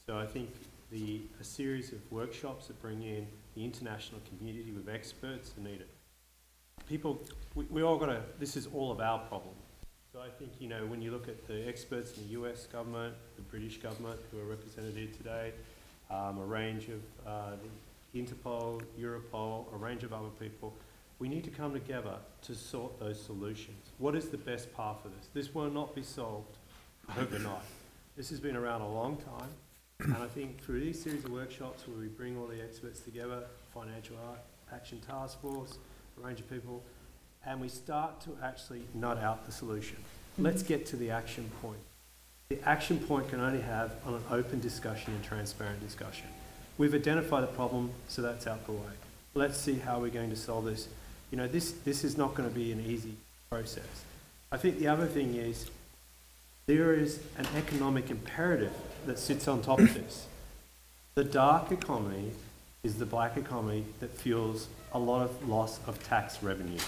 So I think a series of workshops that bring in the international community with experts are needed. People, we all got to, this is all of our problem. So I think, you know, when you look at the experts in the US government, the British government who are represented here today, a range of the Interpol, Europol, a range of other people, we need to come together to sort those solutions. What is the best path for this? This will not be solved overnight. This has been around a long time, and I think through these series of workshops where we bring all the experts together, Financial Action Task Force, a range of people, and we start to actually nut out the solution. Let's get to the action point. The action point can only have on an open discussion and transparent discussion. We've identified the problem, so that's out the way. Let's see how we're going to solve this. You know, this is not going to be an easy process. I think the other thing is there is an economic imperative that sits on top of this. The dark economy is the black economy that fuels a lot of loss of tax revenue.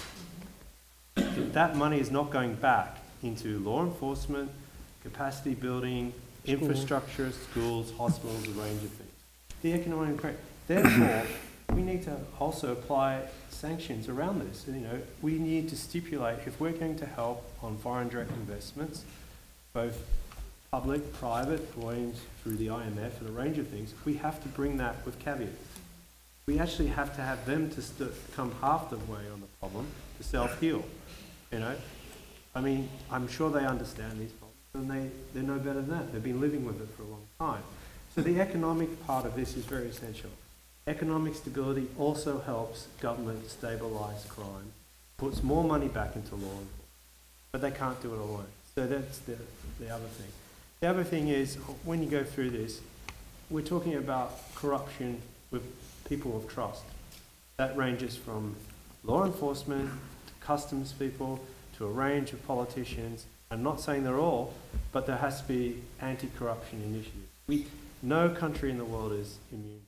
That money is not going back into law enforcement, capacity building, infrastructure, schools, hospitals, a range of things. The economic imperative. Therefore, we need to also apply sanctions around this. You know, we need to stipulate if we're going to help on foreign direct investments, both public, private, going through the IMF and a range of things, we have to bring that with caveats. We actually have to have them to come half the way on the problem to self-heal. You know, I mean, I'm sure they understand these problems, and they're no better than that. They've been living with it for a long time. So the economic part of this is very essential. Economic stability also helps government stabilise crime, puts more money back into law enforcement, but they can't do it alone. So that's the other thing. The other thing is, when you go through this, we're talking about corruption with people of trust. That ranges from law enforcement, to customs people, to a range of politicians. I'm not saying they're all, but there has to be anti-corruption initiatives. No country in the world is immune.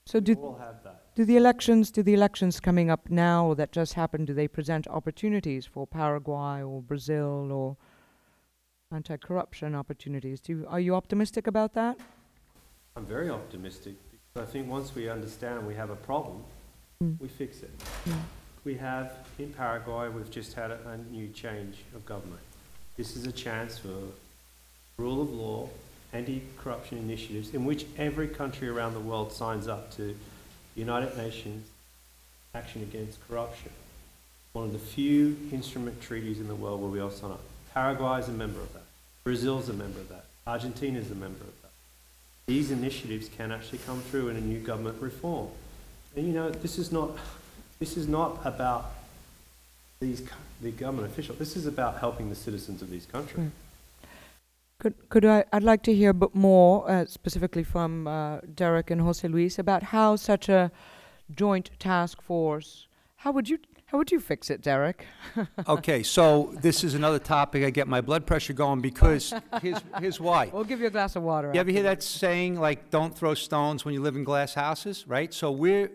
So We all have that. do the elections coming up now or that just happened, do they present opportunities for Paraguay or Brazil or anti-corruption opportunities? Are you optimistic about that? I'm very optimistic because I think once we understand we have a problem, we fix it. We have, in Paraguay, we've just had a new change of government. This is a chance for rule of law, anti-corruption initiatives in which every country around the world signs up to United Nations Action Against Corruption. One of the few instrument treaties in the world where we all sign up. Paraguay is a member of that. Brazil is a member of that. Argentina is a member of that. These initiatives can actually come through in a new government reform. And you know, this is not about the government officials. This is about helping the citizens of these countries. I'd like to hear a bit more, specifically from Derek and Jose Luis, about how such a joint task force, how would you fix it, Derek? Okay, so this is another topic I get my blood pressure going because here's why. We'll give you a glass of water. You ever hear that saying, like, don't throw stones when you live in glass houses, right? So we're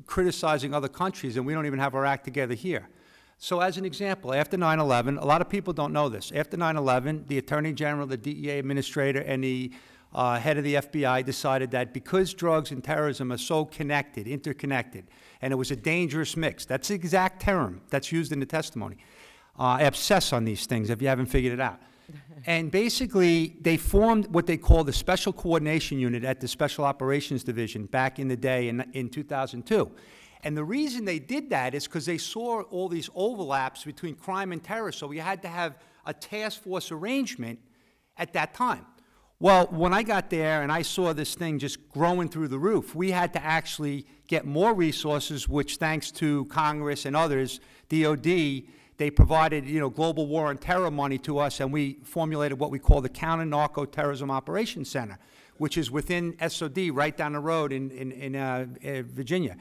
criticizing other countries and we don't even have our act together here. So as an example, after 9/11, a lot of people don't know this. After 9/11, the Attorney General, the DEA administrator, and the head of the FBI decided that because drugs and terrorism are so connected, interconnected, and it was a dangerous mix. That's the exact term that's used in the testimony. I obsess on these things if you haven't figured it out. And basically, they formed what they call the Special Coordination Unit at the Special Operations Division back in the day in 2002. And the reason they did that is because they saw all these overlaps between crime and terror, so we had to have a task force arrangement at that time. Well, when I got there and I saw this thing just growing through the roof, we had to actually get more resources, which thanks to Congress and others, DOD, they provided, you know, global war on terror money to us, and we formulated what we call the Counter-Narco-Terrorism Operations Center, which is within SOD right down the road in Virginia.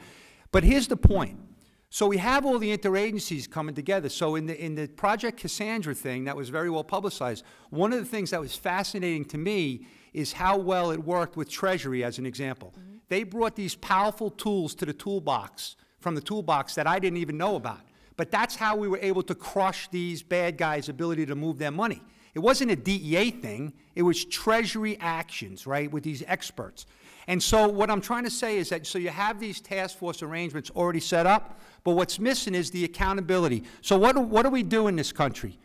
But here's the point. So we have all the interagencies coming together. So in the Project Cassandra thing that was very well publicized, one of the things that was fascinating to me is how well it worked with Treasury, as an example. They brought these powerful tools to the toolbox, from the toolbox that I didn't even know about. But that's how we were able to crush these bad guys' ability to move their money. It wasn't a DEA thing. It was Treasury actions, right, with these experts. And so what I'm trying to say is that, so you have these task force arrangements already set up, but what's missing is the accountability. So what do we do in this country?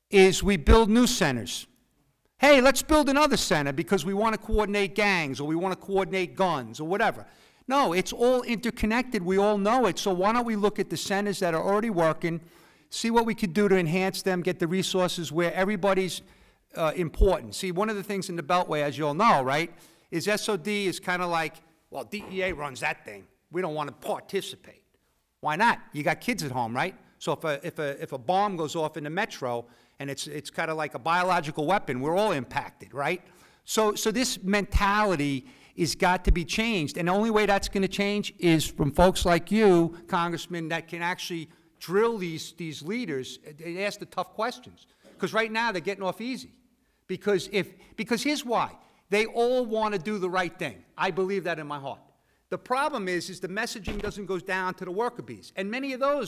is we build new centers. Hey, let's build another center because we want to coordinate gangs or we want to coordinate guns or whatever. No, it's all interconnected. We all know it. So why don't we look at the centers that are already working, see what we could do to enhance them, get the resources where everybody's important. See, one of the things in the Beltway, as you all know, right, is SOD is kind of like, well, DEA runs that thing. We don't want to participate. Why not? You got kids at home, right? So if a bomb goes off in the metro and it's kind of like a biological weapon, we're all impacted, right? So this mentality is got to be changed. And the only way that's going to change is from folks like you, Congressman, that can actually drill these leaders and ask the tough questions. Because right now they're getting off easy. Because here's why. They all want to do the right thing. I believe that in my heart. The problem is the messaging doesn't go down to the worker bees. And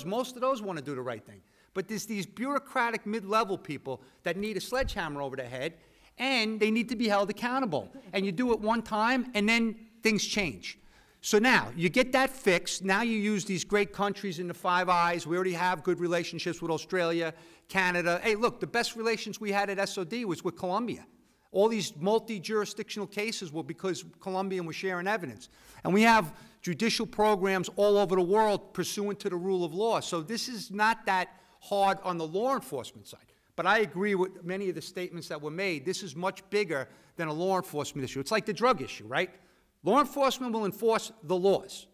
most of those want to do the right thing. But there's these bureaucratic mid-level people that need a sledgehammer over their head, and they need to be held accountable. And you do it one time, and then things change. So now, you get that fixed. Now you use these great countries in the Five Eyes. We already have good relationships with Australia, Canada. Hey, look, the best relations we had at SOD was with Colombia. All these multi-jurisdictional cases were because Colombia was sharing evidence. And we have judicial programs all over the world pursuant to the rule of law. So this is not that hard on the law enforcement side. But I agree with many of the statements that were made. This is much bigger than a law enforcement issue. It's like the drug issue, right? Law enforcement will enforce the laws.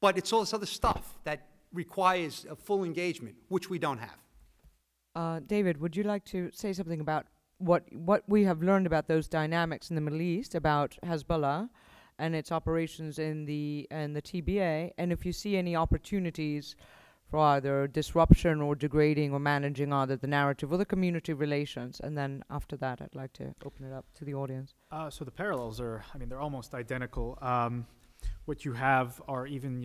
But it's all this other stuff that requires a full engagement, which we don't have. David, would you like to say something about what we have learned about those dynamics in the Middle East, about Hezbollah and its operations in the TBA, and if you see any opportunities for either disruption or degrading or managing either the narrative or the community relations? And then after that, I'd like to open it up to the audience. So the parallels are, I mean, they're almost identical. What you have are even,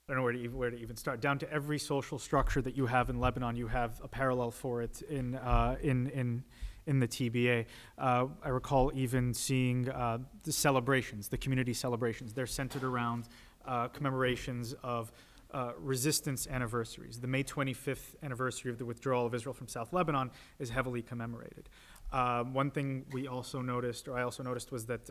I don't know where to even start. Down to every social structure that you have in Lebanon, you have a parallel for it in the TBA. I recall even seeing the celebrations, the community celebrations. They're centered around commemorations of resistance anniversaries. The May 25th anniversary of the withdrawal of Israel from South Lebanon is heavily commemorated. One thing I also noticed, was that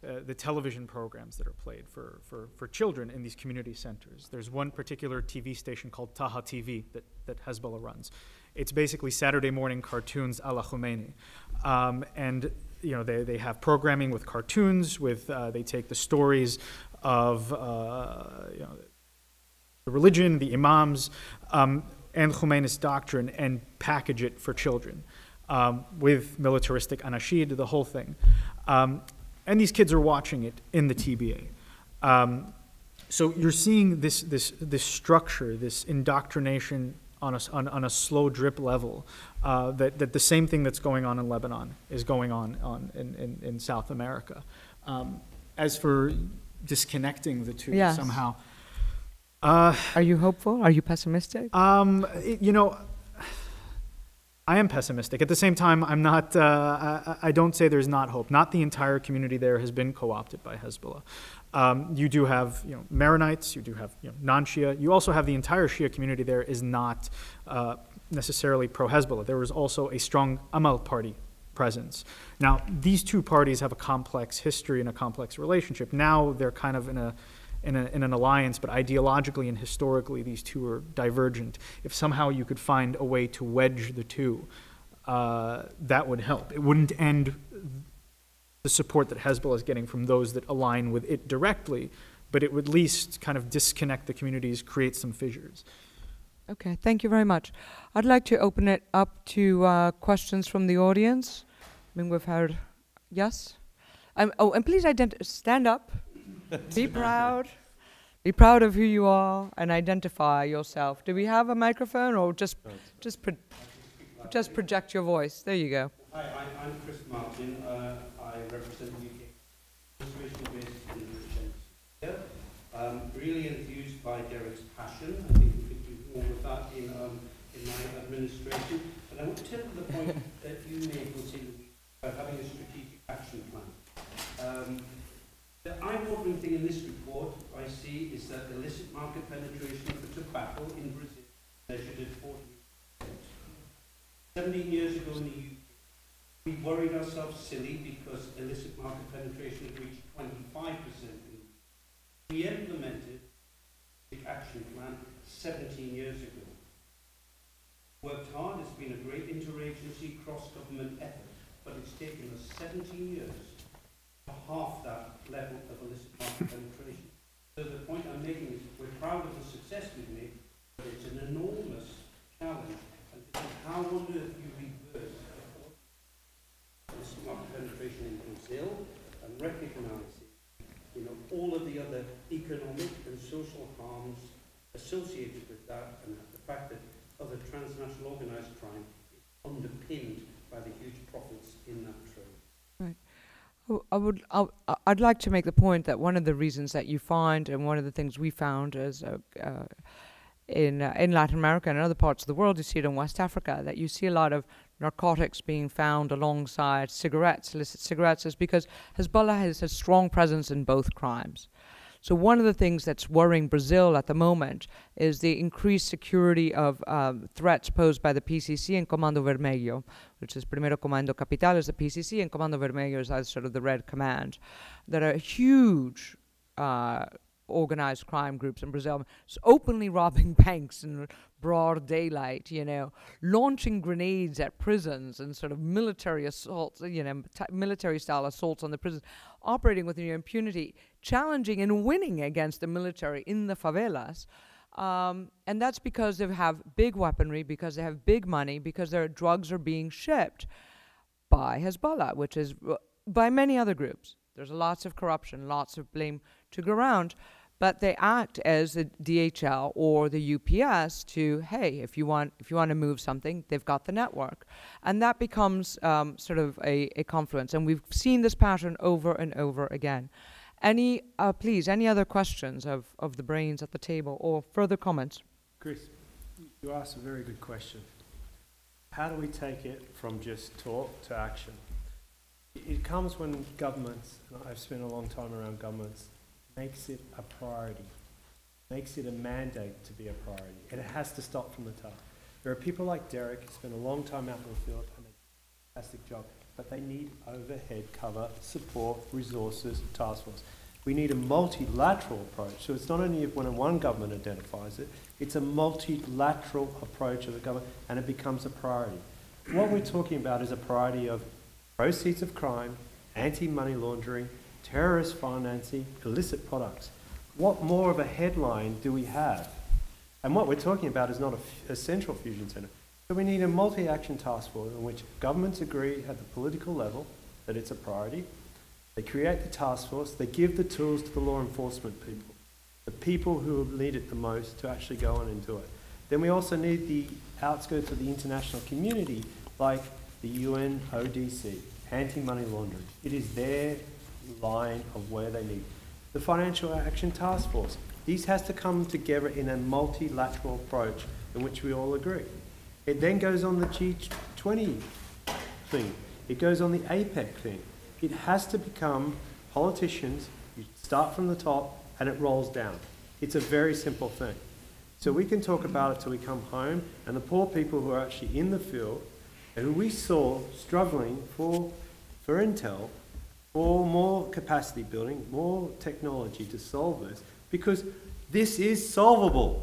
the television programs that are played for children in these community centers. There's one particular TV station called Taha TV that Hezbollah runs. It's basically Saturday morning cartoons a la Khomeini. And they have programming with cartoons, they take the stories of the religion, the imams, and Khomeini's doctrine and package it for children. With militaristic anashid, the whole thing. And these kids are watching it in the TBA. So you're seeing this structure, this indoctrination on a slow drip level, that the same thing that's going on in Lebanon is going on in South America. As for disconnecting the two somehow. Are you hopeful? Are you pessimistic? I am pessimistic. At the same time, I'm not. I don't say there's not hope. Not the entire community there has been co-opted by Hezbollah. You do have, Maronites. You do have, non-Shia. You also have the entire Shia community there is not necessarily pro-Hezbollah. There was also a strong Amal party presence. Now, these two parties have a complex history and a complex relationship. Now they're kind of in an alliance, but ideologically and historically, these two are divergent. If somehow you could find a way to wedge the two, that would help. It wouldn't end the support that Hezbollah is getting from those that align with it directly, but it would at least kind of disconnect the communities, create some fissures. Okay, thank you very much. I'd like to open it up to questions from the audience. I mean, we've heard, yes? And please stand up. Be proud. Be proud of who you are and identify yourself. Do we have a microphone or just project your voice? There you go. Hi, I'm Chris Martin. I represent the UK administration based in Virginia. Really enthused by Derek's passion. I think we could do more with that in my administration. And I want to tell you the point that you made about having a strategic action plan. The eye-watering thing in this report I see is that illicit market penetration for tobacco in Brazil measured at 40 17 years ago in the UK, we worried ourselves silly because illicit market penetration had reached 25%. We implemented the action plan 17 years ago. Worked hard, it's been a great interagency, cross-government effort, but it's taken us 17 years to half that level of illicit market penetration. So the point I'm making is we're proud of the success we've made, but it's an enormous challenge. And how on earth you reverse illicit market penetration in Brazil and recognise, all of the other economic and social harms associated with that, and the fact that other transnational organised crime is underpinned by the huge profits in that trade. Right. I'd like to make the point that one of the reasons that you find, and one of the things we found is in Latin America and other parts of the world, you see it in West Africa, that you see a lot of narcotics being found alongside cigarettes, illicit cigarettes, is because Hezbollah has a strong presence in both crimes. So one of the things that's worrying Brazil at the moment is the increased security of threats posed by the PCC and Comando Vermelho, which is Primero Comando Capital is the PCC, and Comando Vermelho is sort of the Red Command, that are huge organized crime groups in Brazil, openly robbing banks in broad daylight, launching grenades at prisons and sort of military assaults, military-style assaults on the prisons, operating with impunity, challenging and winning against the military in the favelas. And that's because they have big weaponry, because they have big money, because their drugs are being shipped by Hezbollah, which is by many other groups. There's lots of corruption, lots of blame to go around, but they act as the DHL or the UPS to, hey, if you want to move something, they've got the network. And that becomes sort of a confluence. And we've seen this pattern over and over again. Please, any other questions of the brains at the table or further comments? Chris, you asked a very good question. How do we take it from just talk to action? It comes when governments, and I've spent a long time around governments, makes it a priority, makes it a mandate to be a priority, and it has to stop from the top. There are people like Derek who spend a long time out in the field and they do a fantastic job, but they need overhead cover, support, resources, task force. We need a multilateral approach, so it's not only when one government identifies it, it's a multilateral approach of the government, and it becomes a priority. What we're talking about is a priority of proceeds of crime, anti-money laundering, terrorist financing, illicit products. What more of a headline do we have? And what we're talking about is not a central fusion centre. So we need a multi-action task force in which governments agree at the political level that it's a priority. They create the task force, they give the tools to the law enforcement people, the people who need it the most to actually go on and do it. Then we also need the outskirts of the international community, like the UN ODC, anti-money laundering. It is their line of where they need. The Financial Action Task Force. These has to come together in a multilateral approach in which we all agree. It then goes on the G20 thing. It goes on the APEC thing. It has to become politicians, you start from the top and it rolls down. It's a very simple thing. So we can talk about it till we come home, and the poor people who are actually in the field and who we saw struggling for intel, for more capacity building, more technology to solve this, because this is solvable.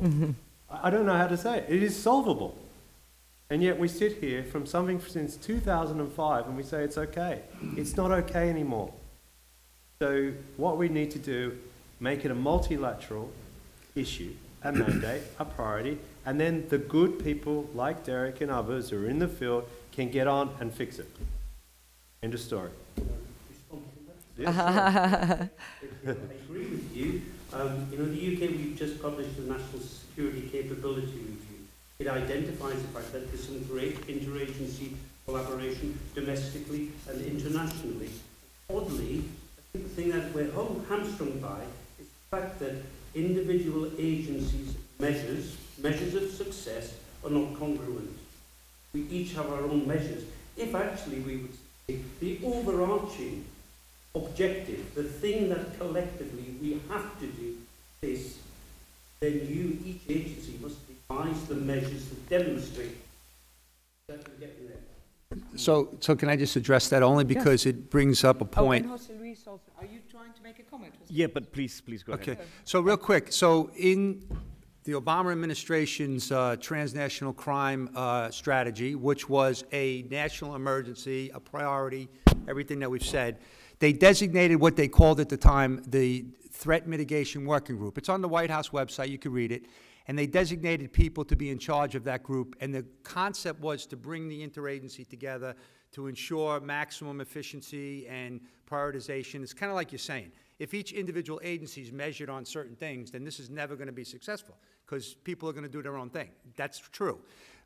I don't know how to say it. It is solvable. And yet we sit here from something since 2005 and we say it's okay. It's not okay anymore. So what we need to do, make it a multilateral issue, a mandate, a priority, and then the good people like Derek and others who are in the field can get on and fix it. End of story. Yes, I agree with you. In the UK, we've just published the National Security Capability Review. It identifies the fact that there's some great interagency collaboration domestically and internationally. Oddly, I think the thing that we're hamstrung by is the fact that individual agencies' measures of success are not congruent. We each have our own measures. If actually we would say the overarching objective, the thing that collectively we have to do this, then each agency must devise the measures that demonstrate that we're getting there. So can I just address that only because it brings up a point? Oh, and Jose Luis also, are you trying to make a comment? Yeah, but please go ahead. Okay, so real quick, so in the Obama administration's transnational crime strategy, which was a national emergency, a priority, everything that we've said, they designated what they called at the time the Threat Mitigation Working Group. It's on the White House website, you can read it. And they designated people to be in charge of that group. And the concept was to bring the interagency together to ensure maximum efficiency and prioritization. It's kind of like you're saying. If each individual agency is measured on certain things, then this is never going to be successful because people are going to do their own thing. That's true.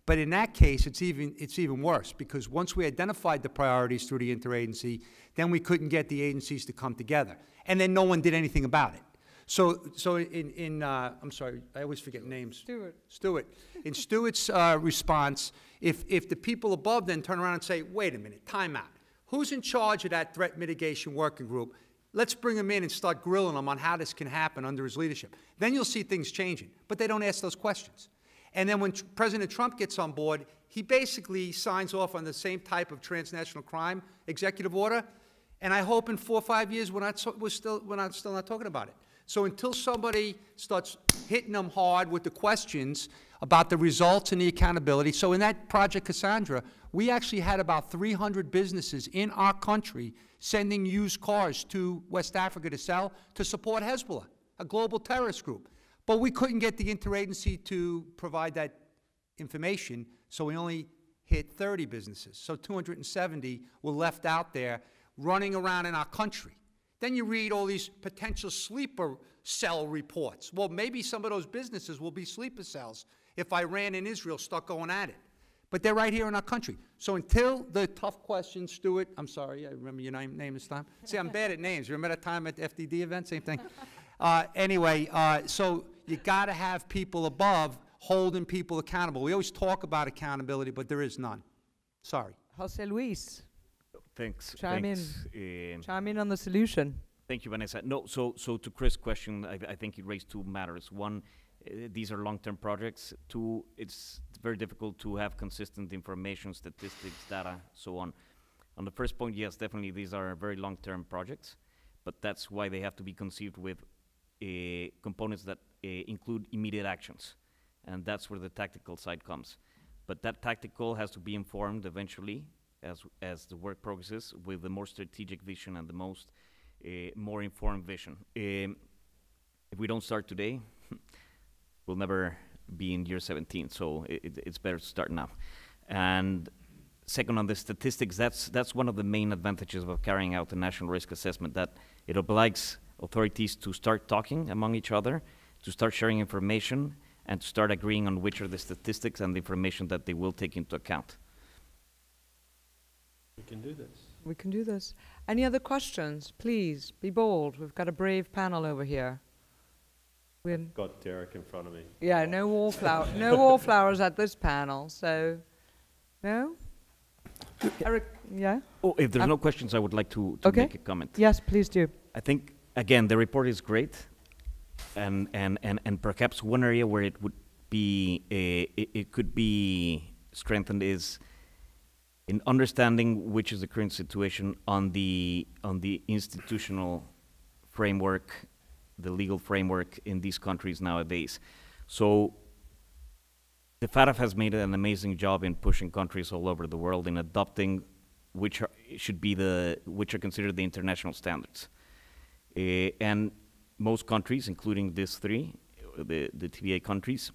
But in that case, it's even worse because once we identified the priorities through the interagency, then we couldn't get the agencies to come together. And then no one did anything about it. So I'm sorry, I always forget names. Stewart. In Stewart's response, if the people above then turn around and say, wait a minute, time out. Who's in charge of that threat mitigation working group? Let's bring him in and start grilling him on how this can happen under his leadership. Then you'll see things changing. But they don't ask those questions. And then when President Trump gets on board, he basically signs off on the same type of transnational crime executive order. And I hope in 4 or 5 years we're still not talking about it. So until somebody starts hitting them hard with the questions about the results and the accountability. So in that Project Cassandra, we actually had about 300 businesses in our country sending used cars to West Africa to sell to support Hezbollah, a global terrorist group. But we couldn't get the interagency to provide that information, so we only hit 30 businesses. So 270 were left out there running around in our country. Then you read all these potential sleeper cell reports. Well, maybe some of those businesses will be sleeper cells if Iran and Israel start going at it. But they're right here in our country. So until the tough questions, Stuart, I'm sorry, I remember your name this time. See, I'm bad at names. Remember that time at the FDD event? Same thing. So you got to have people above holding people accountable. We always talk about accountability, but there is none. Sorry. Jose Luis. Thanks. Chime in on the solution. Thank you, Vanessa. No, so to Chris' question, I think you raised two matters. One, these are long-term projects. Two, it's very difficult to have consistent information, statistics, data, so on. On the first point, yes, definitely these are very long-term projects, but that's why they have to be conceived with components that include immediate actions, and that's where the tactical side comes. But that tactical has to be informed eventually as the work progresses with the more strategic vision and the most more informed vision. If we don't start today, we'll never be in year 17, so it's better to start now. And second, on the statistics, that's one of the main advantages of carrying out a national risk assessment, that it obliges authorities to start talking among each other, to start sharing information, and to start agreeing on which are the statistics and the information that they will take into account. We can do this. We can do this. Any other questions? Please, be bold. We've got a brave panel over here. Got Derek in front of me. Yeah, no wallflowers at this panel, so no? Eric, yeah? Oh, if there's no questions, I would like to make a comment. Yes, please do. I think, again, the report is great, and perhaps one area where it would be, it could be strengthened is in understanding which is the current situation on the institutional framework, the legal framework in these countries nowadays. So the FATF has made an amazing job in pushing countries all over the world in adopting which are considered the international standards. And most countries, including these three, the TBA countries,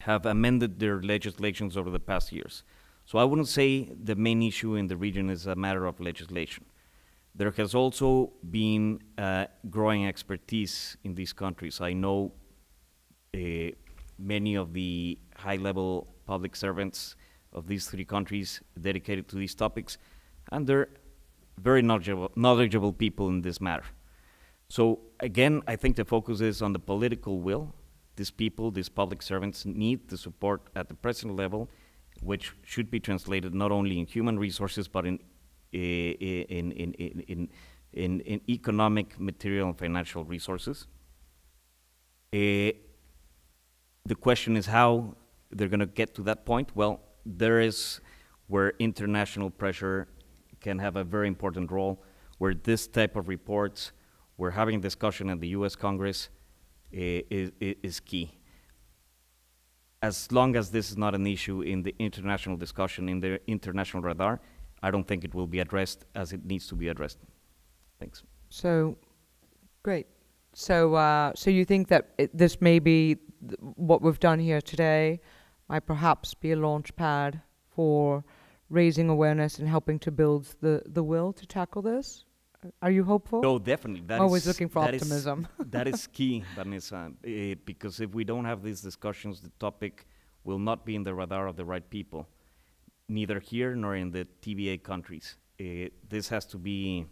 have amended their legislations over the past years. So I wouldn't say the main issue in the region is a matter of legislation. There has also been growing expertise in these countries. I know many of the high-level public servants of these three countries dedicated to these topics, and they're very knowledgeable people in this matter. So again, I think the focus is on the political will. These people, these public servants, need the support at the president level, which should be translated not only in human resources, but in economic, material, and financial resources. The question is how they're going to get to that point. Well, there is where international pressure can have a very important role, where this type of reports, where having discussion in the US Congress is key. As long as this is not an issue in the international discussion, in the international radar, I don't think it will be addressed as it needs to be addressed. Thanks. So, great. So, so you think that this may be what we've done here today might perhaps be a launch pad for raising awareness and helping to build the will to tackle this? Are you hopeful? No, definitely. Always looking for optimism. That is key, Vanessa, because if we don't have these discussions, the topic will not be in the radar of the right people, neither here nor in the TBA countries. This has to be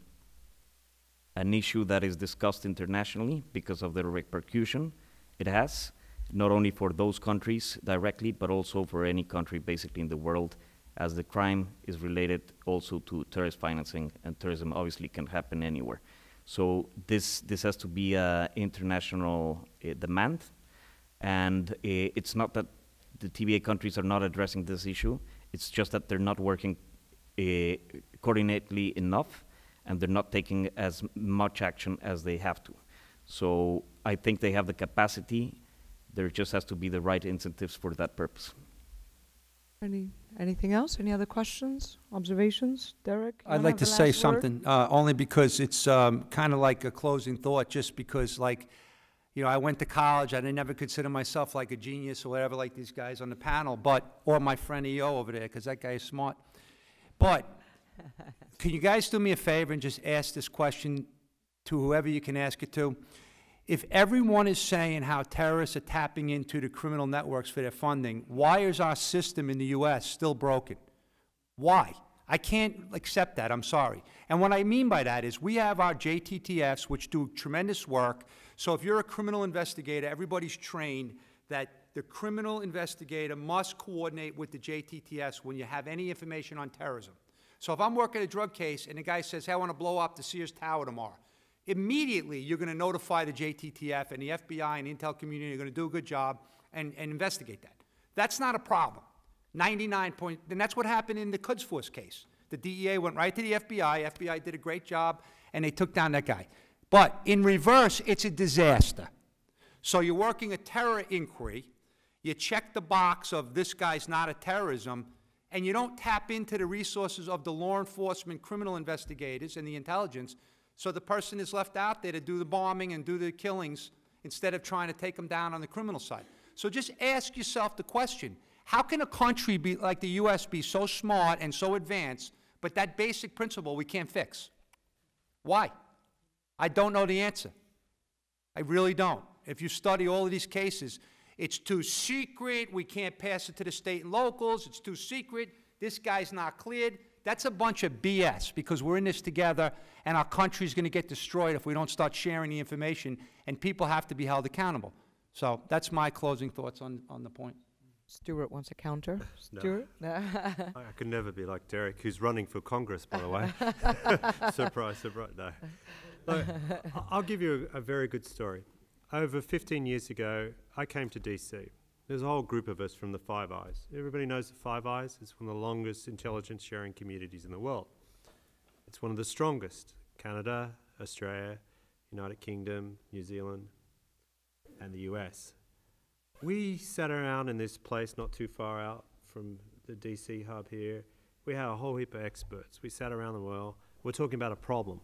an issue that is discussed internationally because of the repercussion it has, not only for those countries directly, but also for any country basically in the world, as the crime is related also to terrorist financing, and terrorism obviously can happen anywhere. So this has to be an international demand, and it's not that the TBA countries are not addressing this issue, it's just that they're not working coordinatedly enough, and they're not taking as much action as they have to. So I think they have the capacity, there just has to be the right incentives for that purpose. Anything else? Any other questions, observations? Derek? I'd like to say something, only because it's kind of like a closing thought, just because, like, you know, I went to college, I didn't ever consider myself like a genius or whatever, like these guys on the panel, or my friend EO over there, because that guy is smart. But can you guys do me a favor and just ask this question to whoever you can ask it to? If everyone is saying how terrorists are tapping into the criminal networks for their funding, why is our system in the US still broken? Why? I can't accept that, I'm sorry. And what I mean by that is we have our JTTFs, which do tremendous work. So if you're a criminal investigator, everybody's trained that the criminal investigator must coordinate with the JTTFs when you have any information on terrorism. So if I'm working a drug case and the guy says, hey, I want to blow up the Sears Tower tomorrow, immediately you're going to notify the JTTF, and the FBI and the intel community are going to do a good job and investigate that. That's not a problem. 99 point, and that's what happened in the Quds Force case. The DEA went right to the FBI. FBI did a great job, and they took down that guy. But in reverse, it's a disaster. So you're working a terror inquiry. You check the box of this guy's not a terrorism, and you don't tap into the resources of the law enforcement, criminal investigators, and the intelligence. So the person is left out there to do the bombing and do the killings instead of trying to take them down on the criminal side. So just ask yourself the question, how can a country be like the US be so smart and so advanced, but that basic principle we can't fix? Why? I don't know the answer. I really don't. If you study all of these cases, it's too secret, we can't pass it to the state and locals, it's too secret, this guy's not cleared. That's a bunch of BS, because we're in this together, and our country's going to get destroyed if we don't start sharing the information, and people have to be held accountable. So that's my closing thoughts on the point. Stuart wants a counter. No. Stuart? I could never be like Derek, who's running for Congress, by the way. Surprise, surprise. No. Look, I'll give you a very good story. Over 15 years ago, I came to DC. There's a whole group of us from the Five Eyes. Everybody knows the Five Eyes. It's one of the longest intelligence sharing communities in the world. It's one of the strongest. Canada, Australia, United Kingdom, New Zealand, and the US. We sat around in this place not too far out from the DC hub here. We had a whole heap of experts. We sat around the world. We're talking about a problem.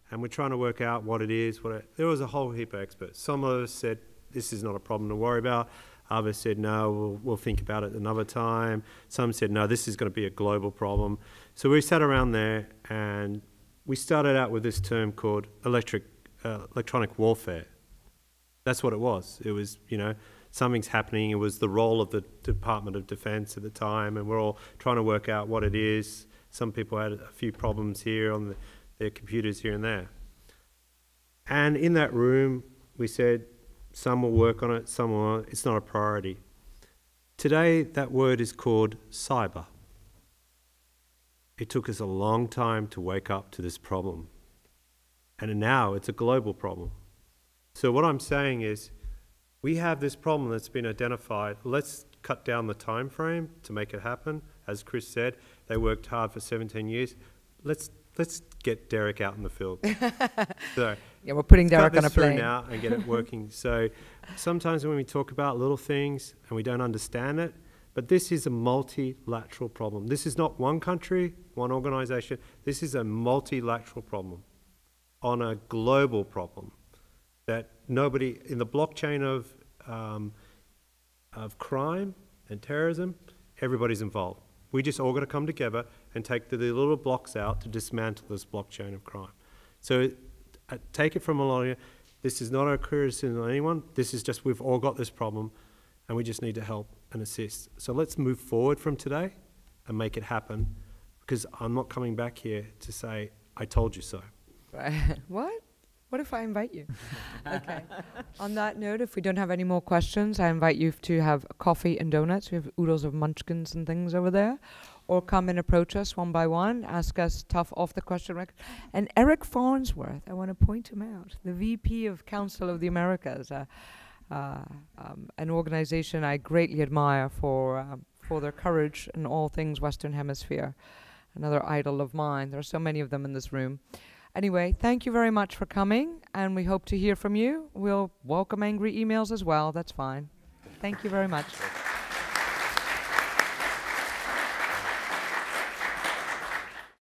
And we're trying to work out what it is. There was a whole heap of experts. Some of us said, this is not a problem to worry about. Others said, no, we'll think about it another time. Some said, no, this is going to be a global problem. So we sat around there, and we started out with this term called electronic warfare. That's what it was. It was, you know, something's happening. It was the role of the Department of Defense at the time, and we're all trying to work out what it is. Some people had a few problems here on their computers here and there. And in that room, we said, some will work on it, some won't. It's not a priority. Today, that word is called cyber. It took us a long time to wake up to this problem. And now it's a global problem. So what I'm saying is, we have this problem that's been identified. Let's cut down the time frame to make it happen, As Chris said, they worked hard for 17 years. Let's get Derek out in the field. So yeah, we're putting Derek cut on a this through plane now and get it working. So sometimes when we talk about little things and we don't understand it, but this is a multilateral problem. This is not one country, one organization. This is a multilateral problem on a global problem that nobody in the blockchain of crime and terrorism, everybody's involved. We just all got to come together and take the little blocks out to dismantle this blockchain of crime. So take it from a lawyer. This is not a criticism of anyone. This is just we've all got this problem and we just need to help and assist. So let's move forward from today and make it happen, because I'm not coming back here to say, I told you so. Right. What? What if I invite you? Okay. On that note, if we don't have any more questions, I invite you to have coffee and donuts. We have oodles of munchkins and things over there. Or come and approach us one by one, ask us tough off-the-question record. And Eric Farnsworth, I want to point him out, the VP of Council of the Americas, an organization I greatly admire for their courage in all things Western Hemisphere. Another idol of mine. There are so many of them in this room. Anyway, thank you very much for coming, and we hope to hear from you. We'll welcome angry emails as well. That's fine. Thank you very much.